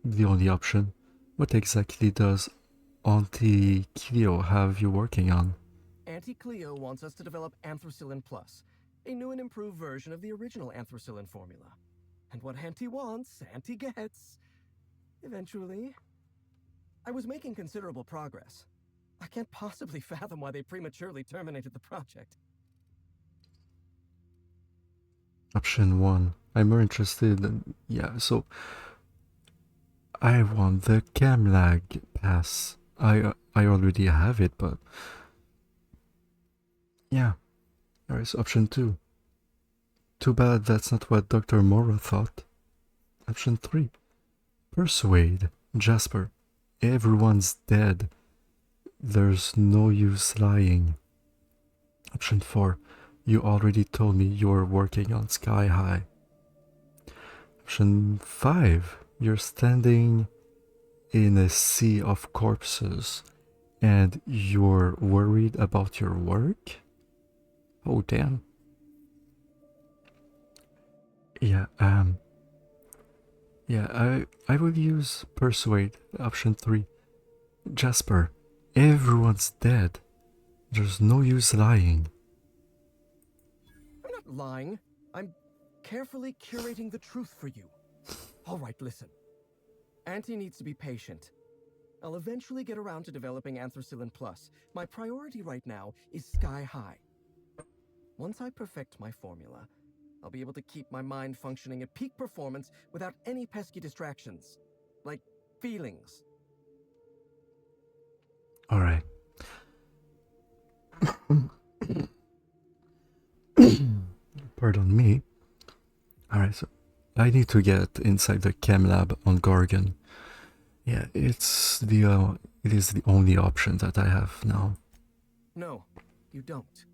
The only option. What exactly does Auntie Cleo have you working on? Auntie Cleo wants us to develop Anthracillin Plus, a new and improved version of the original Anthracillin formula. And what Auntie wants, Auntie gets. Eventually. I was making considerable progress. I can't possibly fathom why they prematurely terminated the project. Option 1. I'm more interested in... Yeah, so... I want the Camlag pass. I already have it, but... Yeah. There's option 2. Too bad that's not what Dr. Mora thought. Option 3. Persuade. Jasper. Everyone's dead. There's no use lying. Option 4. You already told me you're working on Sky High. Option 5. You're standing in a sea of corpses and you're worried about your work? Oh, damn. Yeah, I will use Persuade, option 3. Jasper, everyone's dead. There's no use lying. I'm not lying. I'm carefully curating the truth for you. All right, listen. Auntie needs to be patient. I'll eventually get around to developing Anthracillin Plus. My priority right now is Sky High. Once I perfect my formula, I'll be able to keep my mind functioning at peak performance without any pesky distractions. Like feelings. Alright. Pardon me. Alright, so I need to get inside the chem lab on Gorgon. Yeah, it is the only option that I have now. No, you don't.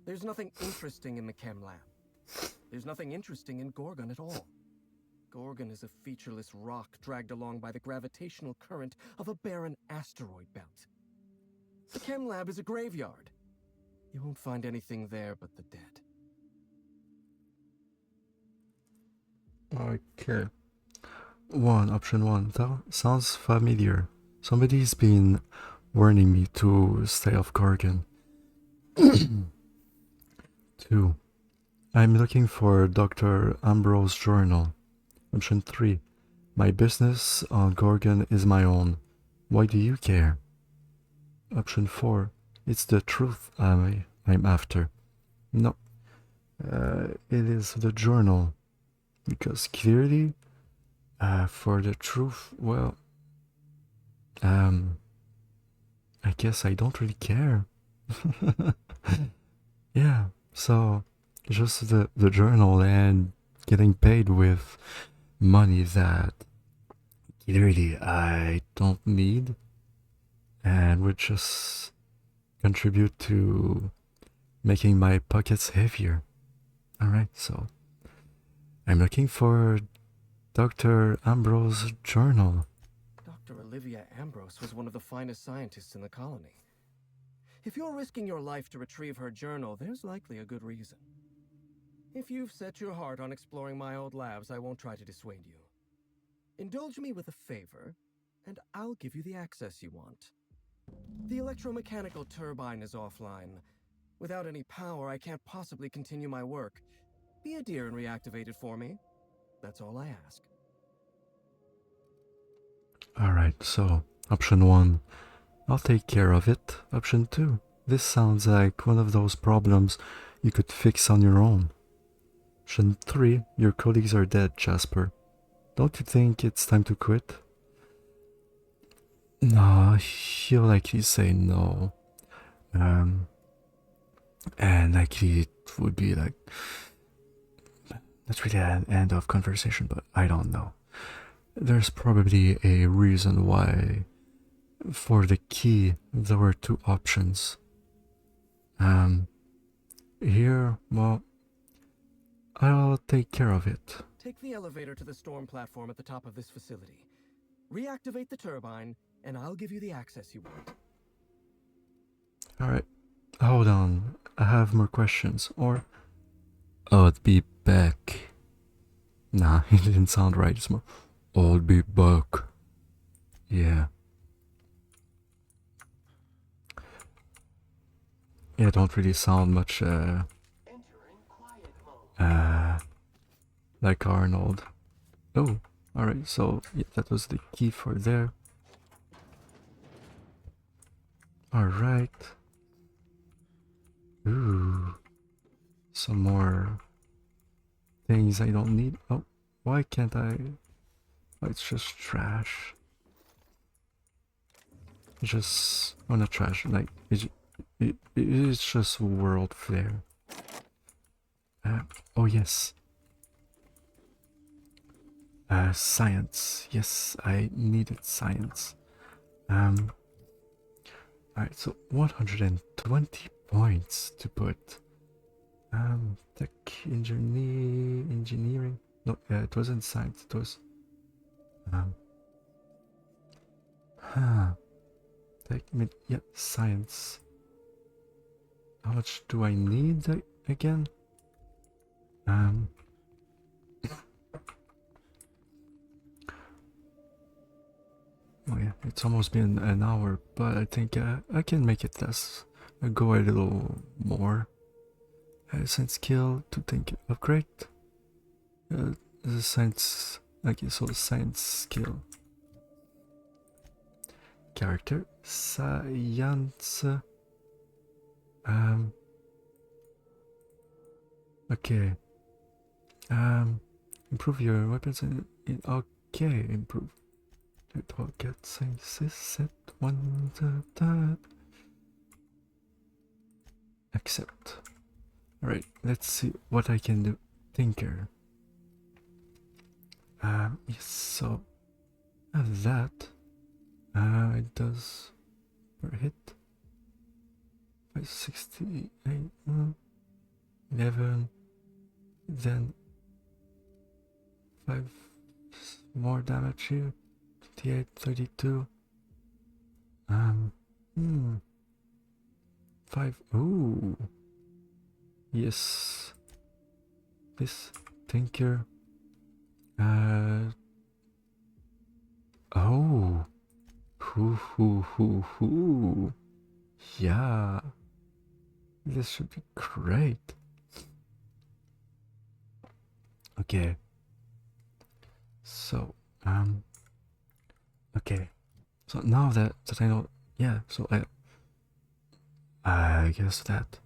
There's nothing interesting in the chem lab. There's nothing interesting in Gorgon at all. Gorgon is a featureless rock dragged along by the gravitational current of a barren asteroid belt. The chem lab is a graveyard. You won't find anything there but the dead. Okay. Option one. That sounds familiar. Somebody's been warning me to stay off Gorgon. 2. I'm looking for Dr. Ambrose's journal. Option 3. My business on Gorgon is my own. Why do you care? Option 4. It's the truth I'm after. No. It is the journal. Because clearly, for the truth, well, I guess I don't really care. Yeah, so just the journal and getting paid with money that clearly I don't need and would just contribute to making my pockets heavier. Alright, so I'm looking for Dr. Ambrose's journal. Dr. Olivia Ambrose was one of the finest scientists in the colony. If you're risking your life to retrieve her journal, there's likely a good reason. If you've set your heart on exploring my old labs, I won't try to dissuade you. Indulge me with a favor, and I'll give you the access you want. The electromechanical turbine is offline. Without any power, I can't possibly continue my work. Be a dear and reactivate it for me. That's all I ask. Alright, so option 1, I'll take care of it. Option 2, this sounds like one of those problems you could fix on your own. Option 3, your colleagues are dead, Jasper. Don't you think it's time to quit? No, he'll likely say no. And likely it would be like, not really an end of conversation, but I don't know. There's probably a reason why for the key there were 2 options. Here, well, I'll take care of it. Take the elevator to the storm platform at the top of this facility. Reactivate the turbine, and I'll give you the access you want. Alright, hold on. I have more questions. Or, I'll be back. Nah, it didn't sound right. It's more, I'll be back. Yeah. Yeah, don't really sound much, Entering quiet mode. like Arnold. Oh, alright, so yeah, that was the key for there. Alright. Ooh. Some more things I don't need. Oh, why can't I? Oh, it's just trash. It's just, oh, not trash, like, it's just world flare. Oh yes. Science. Yes, I needed science. Alright, so 120 points to put. Tech engineering. No, it wasn't science, it was yeah, science. How much do I need again? Oh yeah, it's almost been an hour, but I think I can make it less. I'll go a little more. Science skill to think upgrade. The science, okay, so science skill. Character, science. Okay. Improve your weapons in okay, improve. It will get set one that. Accept. Alright, let's see what I can do. Thinker. Yes, so that it does per hit 568. 11, then 5 more damage here, 28, 32, 5, ooh, yes, this tinker, oh, hoo, yeah, this should be great. Okay, so okay, so now that I know, yeah, so I guess that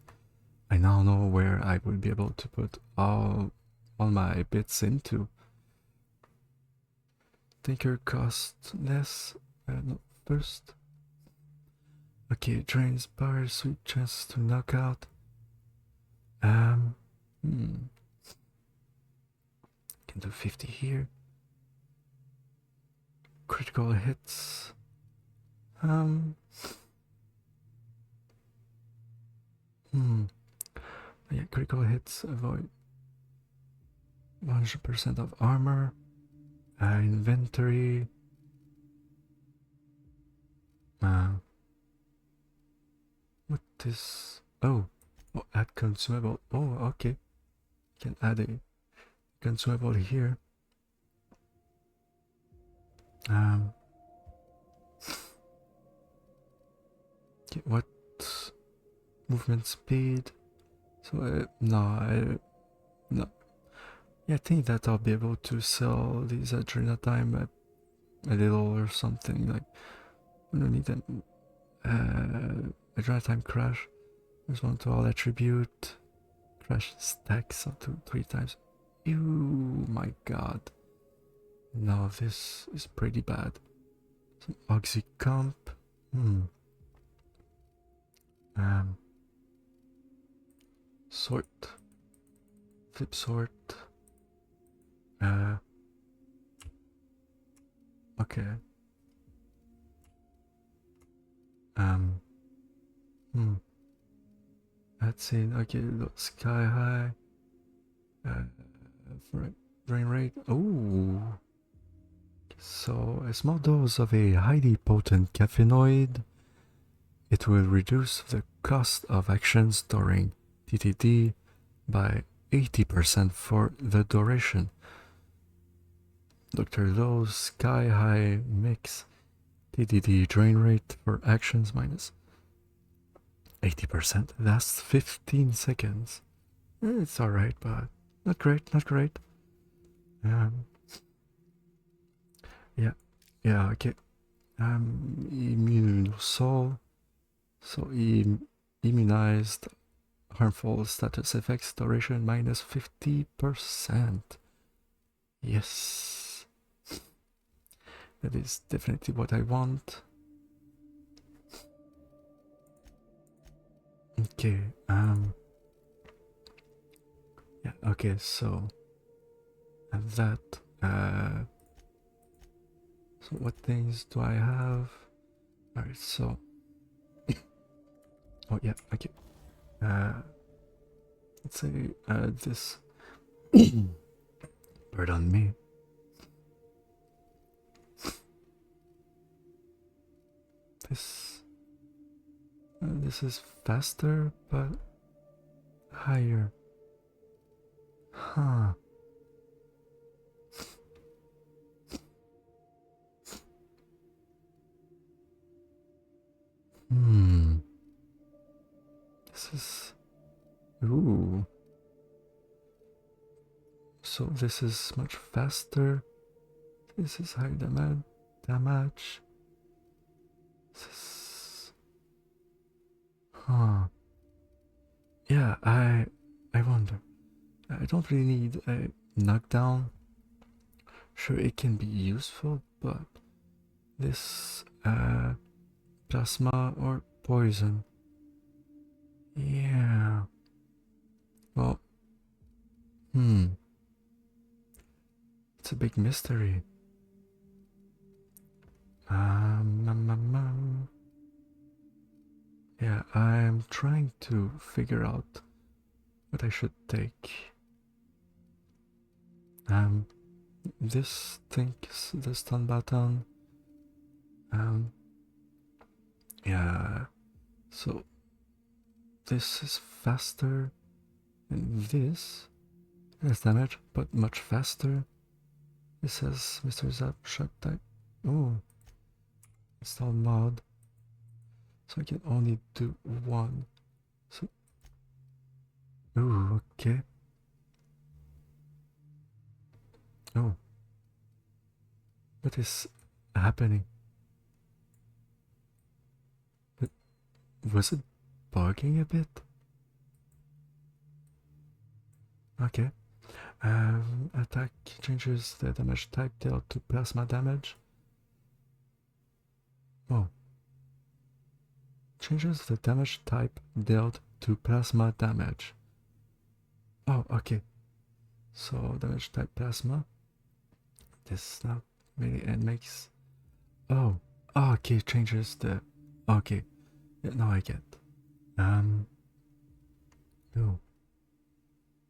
I now know where I will be able to put all my bits into. Tinker costs less, no, first. Okay, drains power, sweet chance to knock out. Can do 50 here. Critical hits. Yeah, critical hits avoid 100% of armor. Inventory. What is? Oh, add consumable. Oh, okay. Can add a consumable here. Okay, what movement speed? So no. Yeah, I think that I'll be able to sell these Adrenatime at a little or something. Like, we don't need an Adrenatime crash. There's one to all attribute. Crash stacks up to 3 times. Ew, my god. No, this is pretty bad. Some Oxy comp. Sort. Flip sort. Okay. That's it. Okay, sky high. For brain rate. Oh. So a small dose of a highly potent caffeinoid. It will reduce the cost of actions during TTD by 80% for the duration. Dr. Low's Sky High Mix TDD drain rate for actions minus 80%. That's 15 seconds. It's alright, but not great, not great. Yeah, okay. Immune soul. So immunized harmful status effects duration minus 50%. Yes. That is definitely what I want. Okay, yeah, okay, so and that so what things do I have? Alright, so oh yeah, okay. Let's say this bird on me. This is faster but higher. Huh. This is... Ooh. So this is much faster. This is high damage. This is... Huh. Yeah, I wonder. I don't really need a knockdown. Sure, it can be useful, but this plasma or poison. Yeah. Well, it's a big mystery. Yeah, I'm trying to figure out what I should take. This thing is the stun button. Yeah. So this is faster, and this less damage, but much faster. This says Mr. Zap shock type. Oh, install mod. So I can only do one. So, ooh, okay. Oh, what is happening? Was it bugging a bit? Okay. Attack changes the damage type dealt to plasma damage. Oh. Changes the damage type dealt to plasma damage. Oh, okay. So damage type plasma. This now really and makes. Oh, okay. Changes the. Okay. Yeah, now I get. Ooh.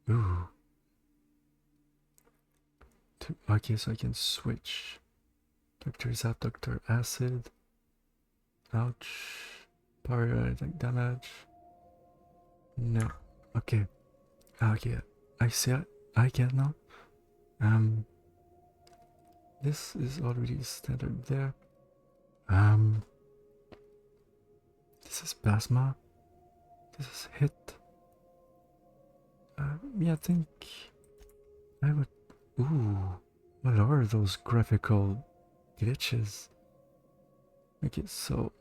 Ooh. Okay, so I can switch. Dr. Zap, Dr. Acid. Ouch. Power attack damage. No. Okay. Okay. I see. I get now. This is already standard there. This is plasma. This is hit. Yeah, I think I would. Ooh, what are those graphical glitches? Okay, so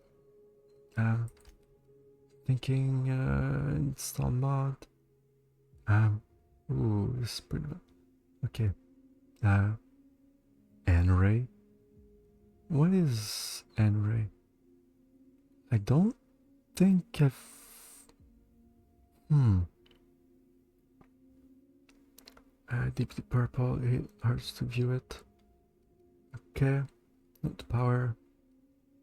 thinking install mod. Ooh, this is pretty bad. Okay. N-ray. What is N-ray? I don't think I've. Deeply purple, it hurts to view it. Okay, not power.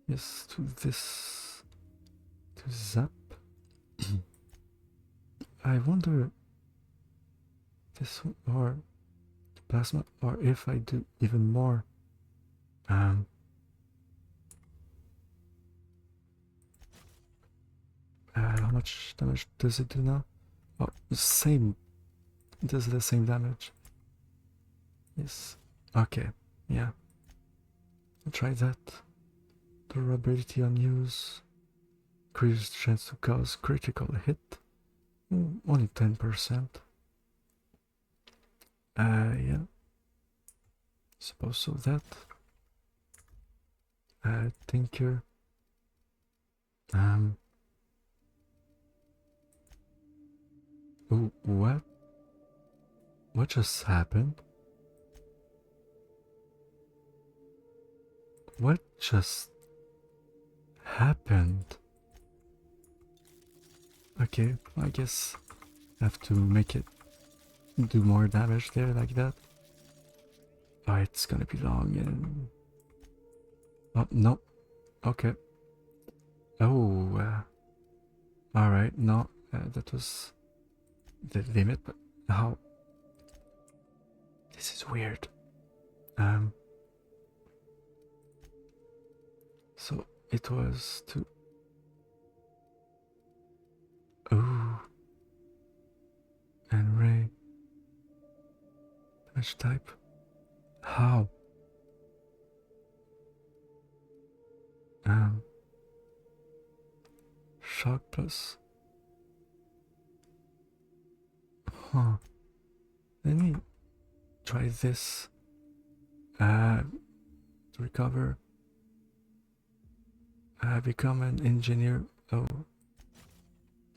Yes, to this. To zap. I wonder this or plasma, or if I do even more. How much damage does it do now? Oh, same. It does the same damage. Yes. Okay. Yeah. I'll try that. Durability on use. Increased chance to cause critical hit. Only 10%. Yeah. Suppose so that. Tinker. Oh, what? What just happened? What just happened? Okay, I guess I have to make it do more damage there like that. Oh, it's gonna be long and... Oh, no. Okay. Oh, alright, no, that was the limit, but how? This is weird. So it was to... Ooh. And ray. Damage type. How? Shock plus. Huh. Let me try this. To recover. Become an engineer. Oh.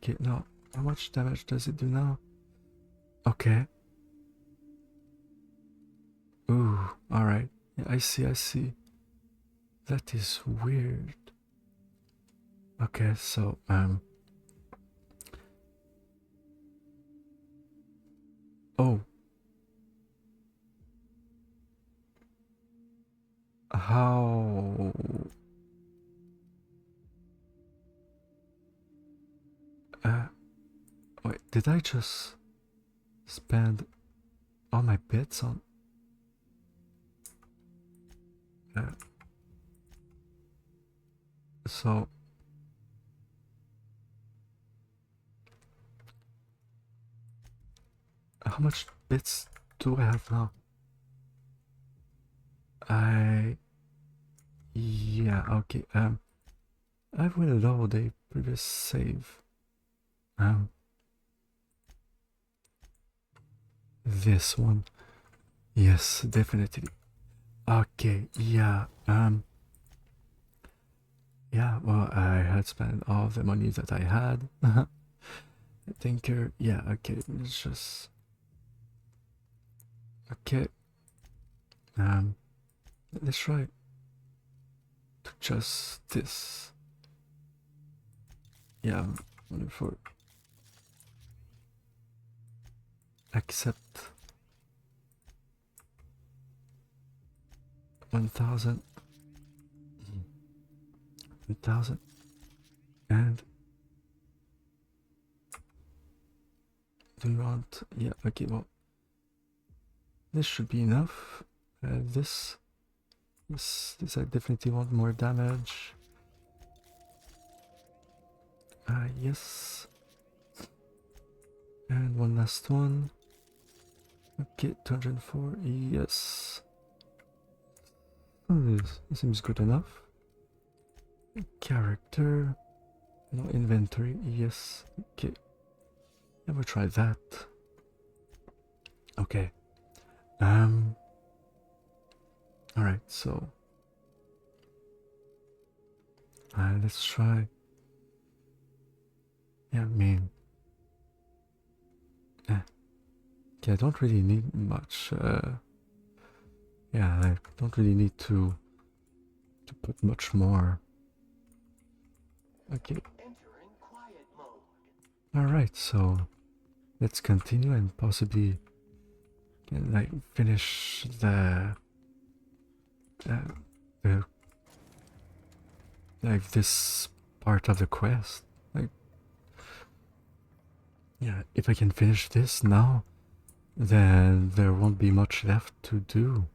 Okay, now, how much damage does it do now? Okay. Ooh, alright. Yeah, I see. That is weird. Okay, so, oh. How? Wait, did I just... spend all my bits on so how much bits do I have now? Yeah, okay. I will load a previous save. This one. Yes, definitely. Okay, yeah. Yeah, well, I had spent all the money that I had. I think, yeah, okay, it's just... Okay. Let's try to just this. Yeah, for accept 1,000, 1,000, and do you want? Yeah, okay, well, this should be enough. This I definitely want more damage. Yes. And one last one. Okay, 204. Yes. Oh, this seems good enough. Character. No inventory. Yes. Okay. Yeah, we'll try that. Okay. Alright, so. Let's try. Yeah, I mean. Okay, I don't really need much. Yeah, I don't really need to put much more. Okay. Entering quiet mode. Alright, so let's continue and possibly like finish the like this part of the quest. Like, yeah, if I can finish this now, then there won't be much left to do.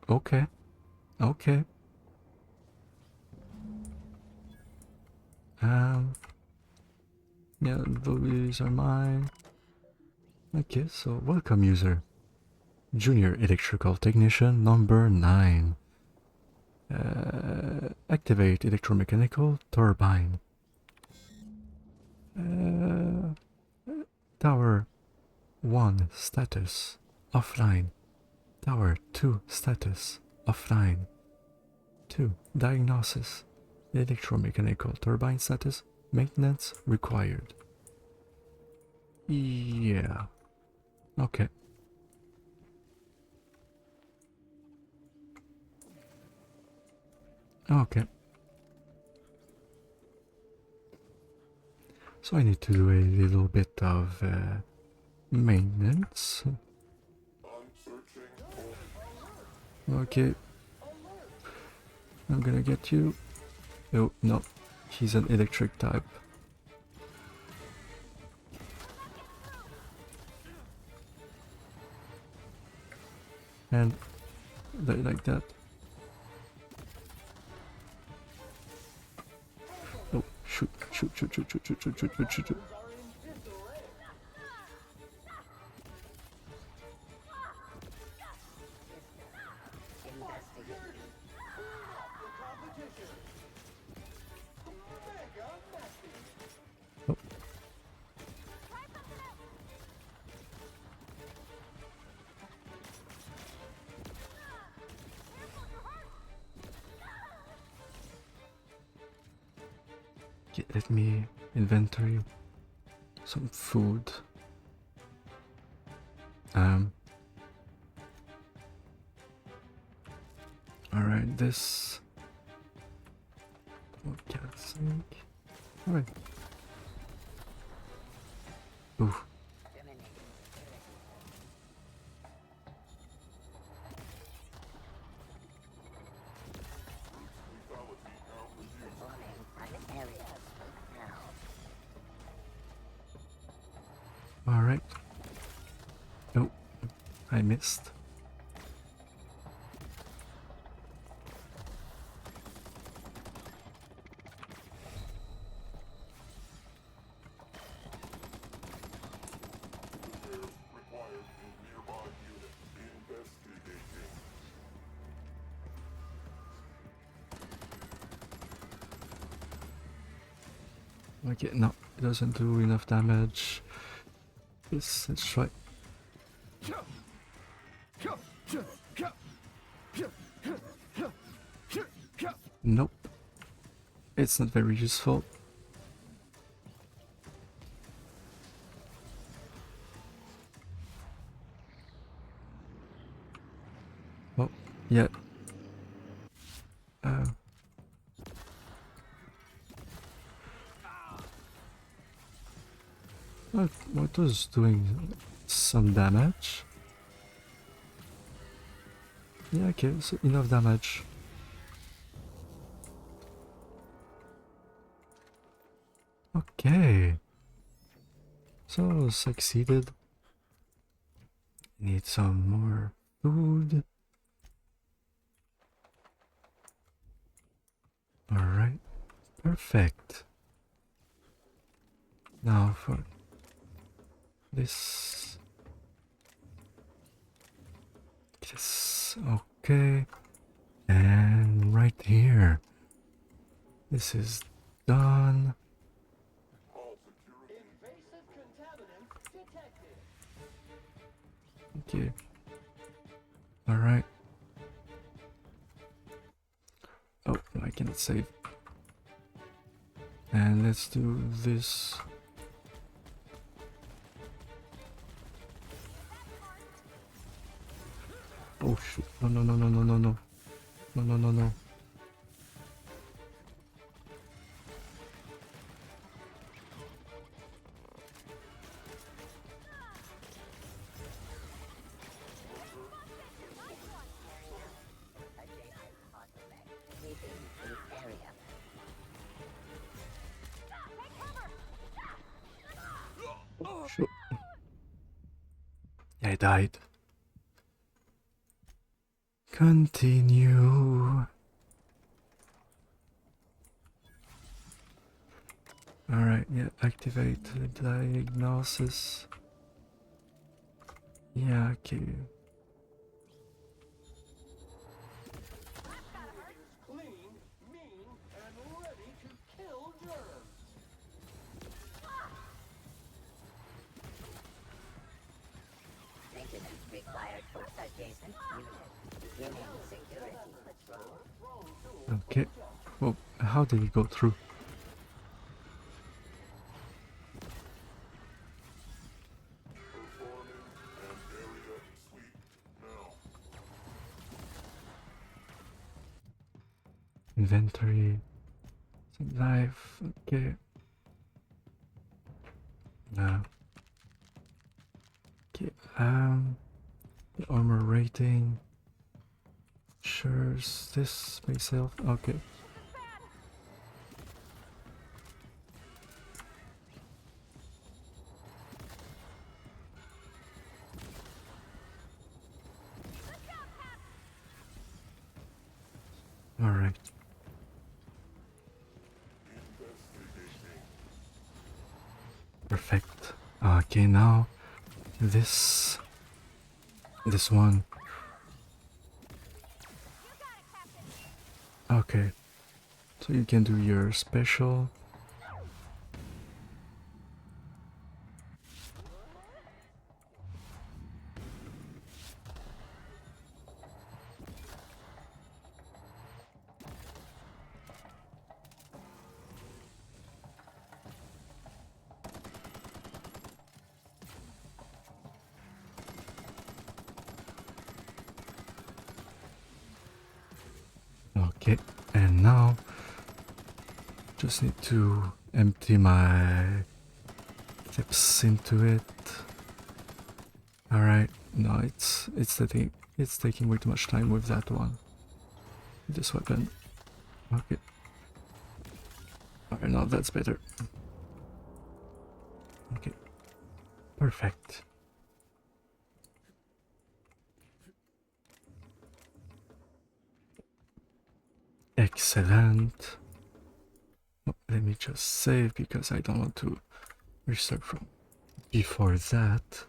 Okay. Okay. Yeah, those are mine. Okay, so welcome user. Junior Electrical Technician number 9. Activate electromechanical turbine. Tower 1 status offline. Tower 2 status offline. 2 diagnosis. Electromechanical turbine status maintenance required. Yeah. Okay. Okay. So I need to do a little bit of maintenance. Okay. I'm gonna get you. Oh, no. He's an electric type. And like that. Oh, shoot. Oh. Okay, let me inventory some food. Alright, this. Okay, I think. Alright. Ooh. Alright. Oh, I missed. Okay, no, it doesn't do enough damage. Let's try. Nope. It's not very useful. Oh, yeah. What was doing some damage? Yeah, okay, so enough damage. Okay. So succeeded. Need some more food. Alright. Perfect. Now for this. Yes, okay. And right here. This is done. Invasive contaminants detected. Okay. Alright. Oh, I cannot save. And let's do this. Oh shoot. No, no, no, no, no, no, no. No, no, no, no. Oh, shoot. Yeah, I died. Continue. Alright, yeah, activate the diagnosis. Yeah, okay. Clean, mean, and ready to kill germs. Maintenance required for adjacent unit. Beginning security patrol. Okay. Well, how did it go through? Inventory. Life. Okay. Okay. The armor rating. Sure, this myself. Okay. All right. Perfect. Okay, now this one. Okay. So you can do your special. Okay, and now just need to empty my tips into it. All right, no, it's taking way too much time with that one. This weapon. Okay. All right, now that's better. Okay. Perfect. Excellent. Oh, let me just save because I don't want to restart from before that.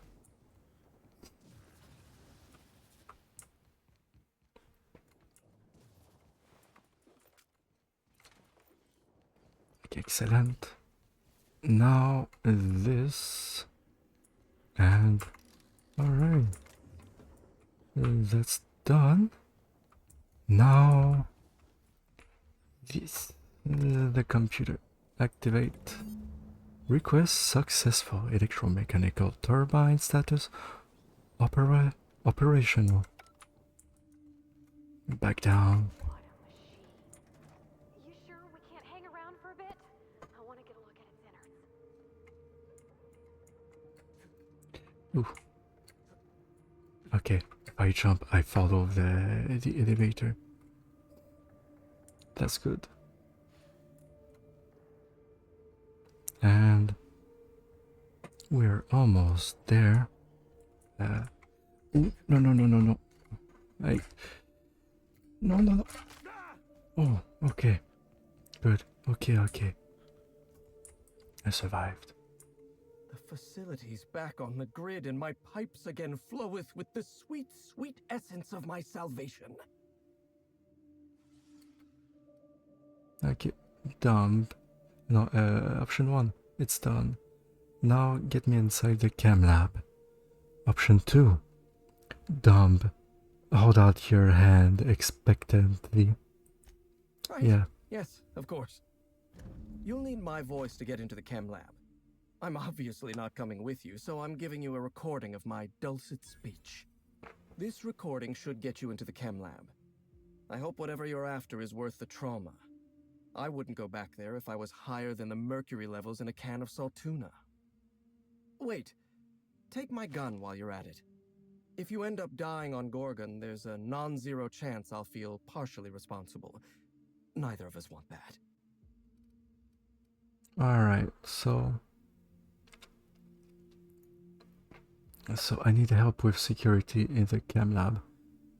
Excellent. Now this and alright, that's done. Now this, the computer activate. Request successful. Electromechanical turbine status operational. Back down. What a machine. You sure we can't hang around for a bit? I want to get a look at its innards. Ooh. Okay, if I jump, I follow the elevator. That's good. And we're almost there. Ooh, no. No. No. Oh, okay. Good. Okay. I survived. The facility's back on the grid, and my pipes again floweth with the sweet, sweet essence of my salvation. Okay, done. No, option 1, it's done. Now get me inside the chem lab. Option 2, dumb. Hold out your hand expectantly. Right. Yeah. Yes, of course. You'll need my voice to get into the chem lab. I'm obviously not coming with you, so I'm giving you a recording of my dulcet speech. This recording should get you into the chem lab. I hope whatever you're after is worth the trauma. I wouldn't go back there if I was higher than the mercury levels in a can of salt tuna. Wait, take my gun while you're at it. If you end up dying on Gorgon, there's a non-zero chance I'll feel partially responsible. Neither of us want that. Alright, so I need help with security in the chem lab.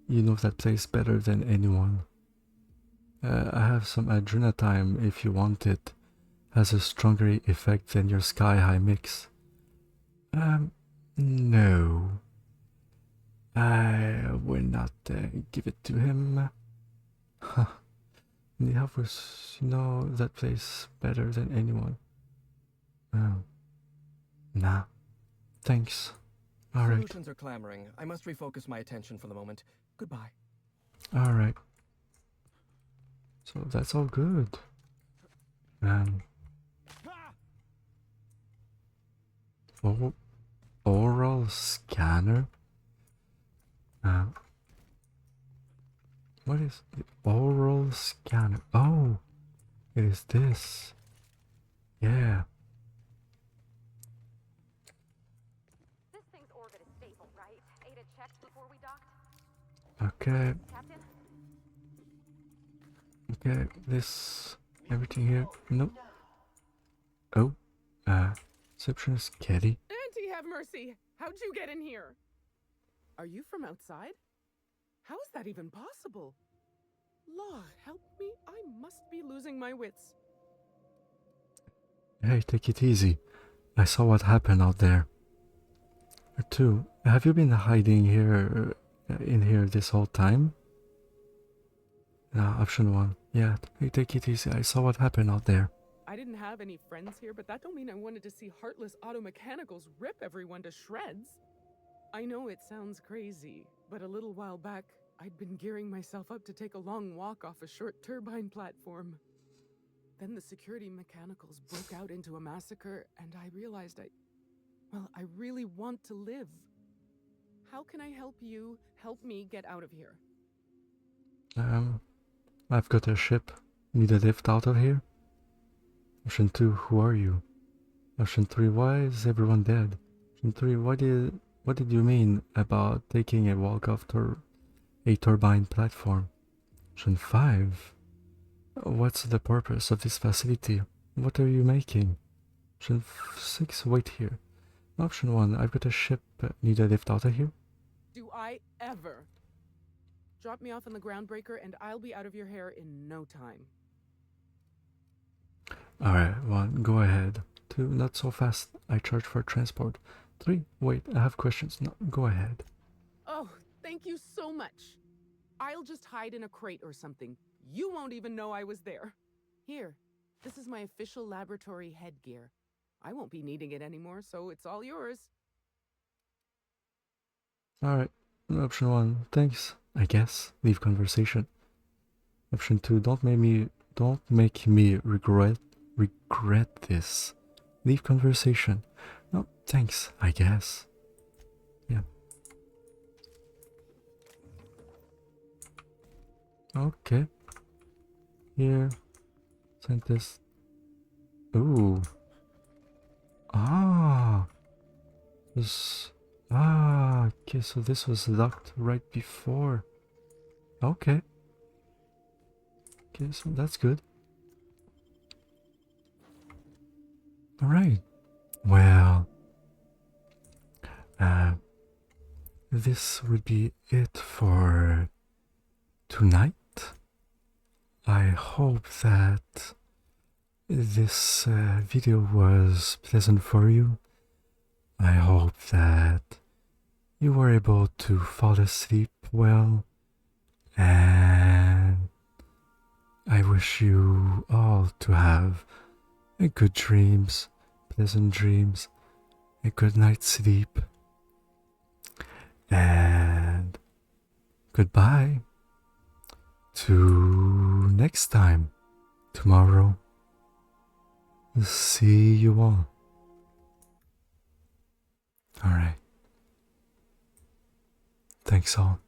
You know that place better than anyone. I have some adrenatime if you want it. Has a stronger effect than your Sky High mix. No. I will not give it to him. Huh. Need help with, you know, that place better than anyone. Nah. Thanks. Alright. Solutions are clamoring. I must refocus my attention for the moment. Goodbye. Alright. So that's all good. Oh, oral scanner. What is the oral scanner? Oh, it is this. Yeah. This thing's orbit is stable, right? Ada checked before we docked? Okay. Captain? Okay. This. Everything here. Nope. Oh. Receptionist Kelly. Auntie, have mercy! How'd you get in here? Are you from outside? How is that even possible? Law, help me, I must be losing my wits. Hey, take it easy. I saw what happened out there. 2. Have you been hiding here, in here this whole time? Option 1. Yeah, hey, take it easy. I saw what happened out there. I didn't have any friends here, but that don't mean I wanted to see heartless auto mechanicals rip everyone to shreds. I know it sounds crazy, but a little while back, I'd been gearing myself up to take a long walk off a short turbine platform. Then the security mechanicals broke out into a massacre, and I realized I really want to live. How can I help you help me get out of here? I've got a ship. Need a lift out of here? Option 2, who are you? Option 3, why is everyone dead? Option 3, what did you mean about taking a walk off a turbine platform? Option 5, what's the purpose of this facility? What are you making? Option 6, wait here. Option 1, I've got a ship. Need a lift out of here? Do I ever? Drop me off on the groundbreaker and I'll be out of your hair in no time. Alright, 1, go ahead. 2, not so fast. I charge for transport. 3, wait, I have questions. No, go ahead. Oh, thank you so much. I'll just hide in a crate or something. You won't even know I was there. Here, this is my official laboratory headgear. I won't be needing it anymore, so it's all yours. Alright, option 1, thanks, I guess. Leave conversation. Option 2, don't make me regret this. Leave conversation. No, thanks, I guess. Yeah. Okay. Here. Scientist. Ooh. Ah. This. Ah. Okay, so this was locked right before. Okay. Okay, so that's good. Alright. Well. This would be it for tonight. I hope that this video was pleasant for you. I hope that you were able to fall asleep well, and I wish you all to have good dreams, pleasant dreams, a good night's sleep, and goodbye to next time, tomorrow. See you all. Alright. Thanks all.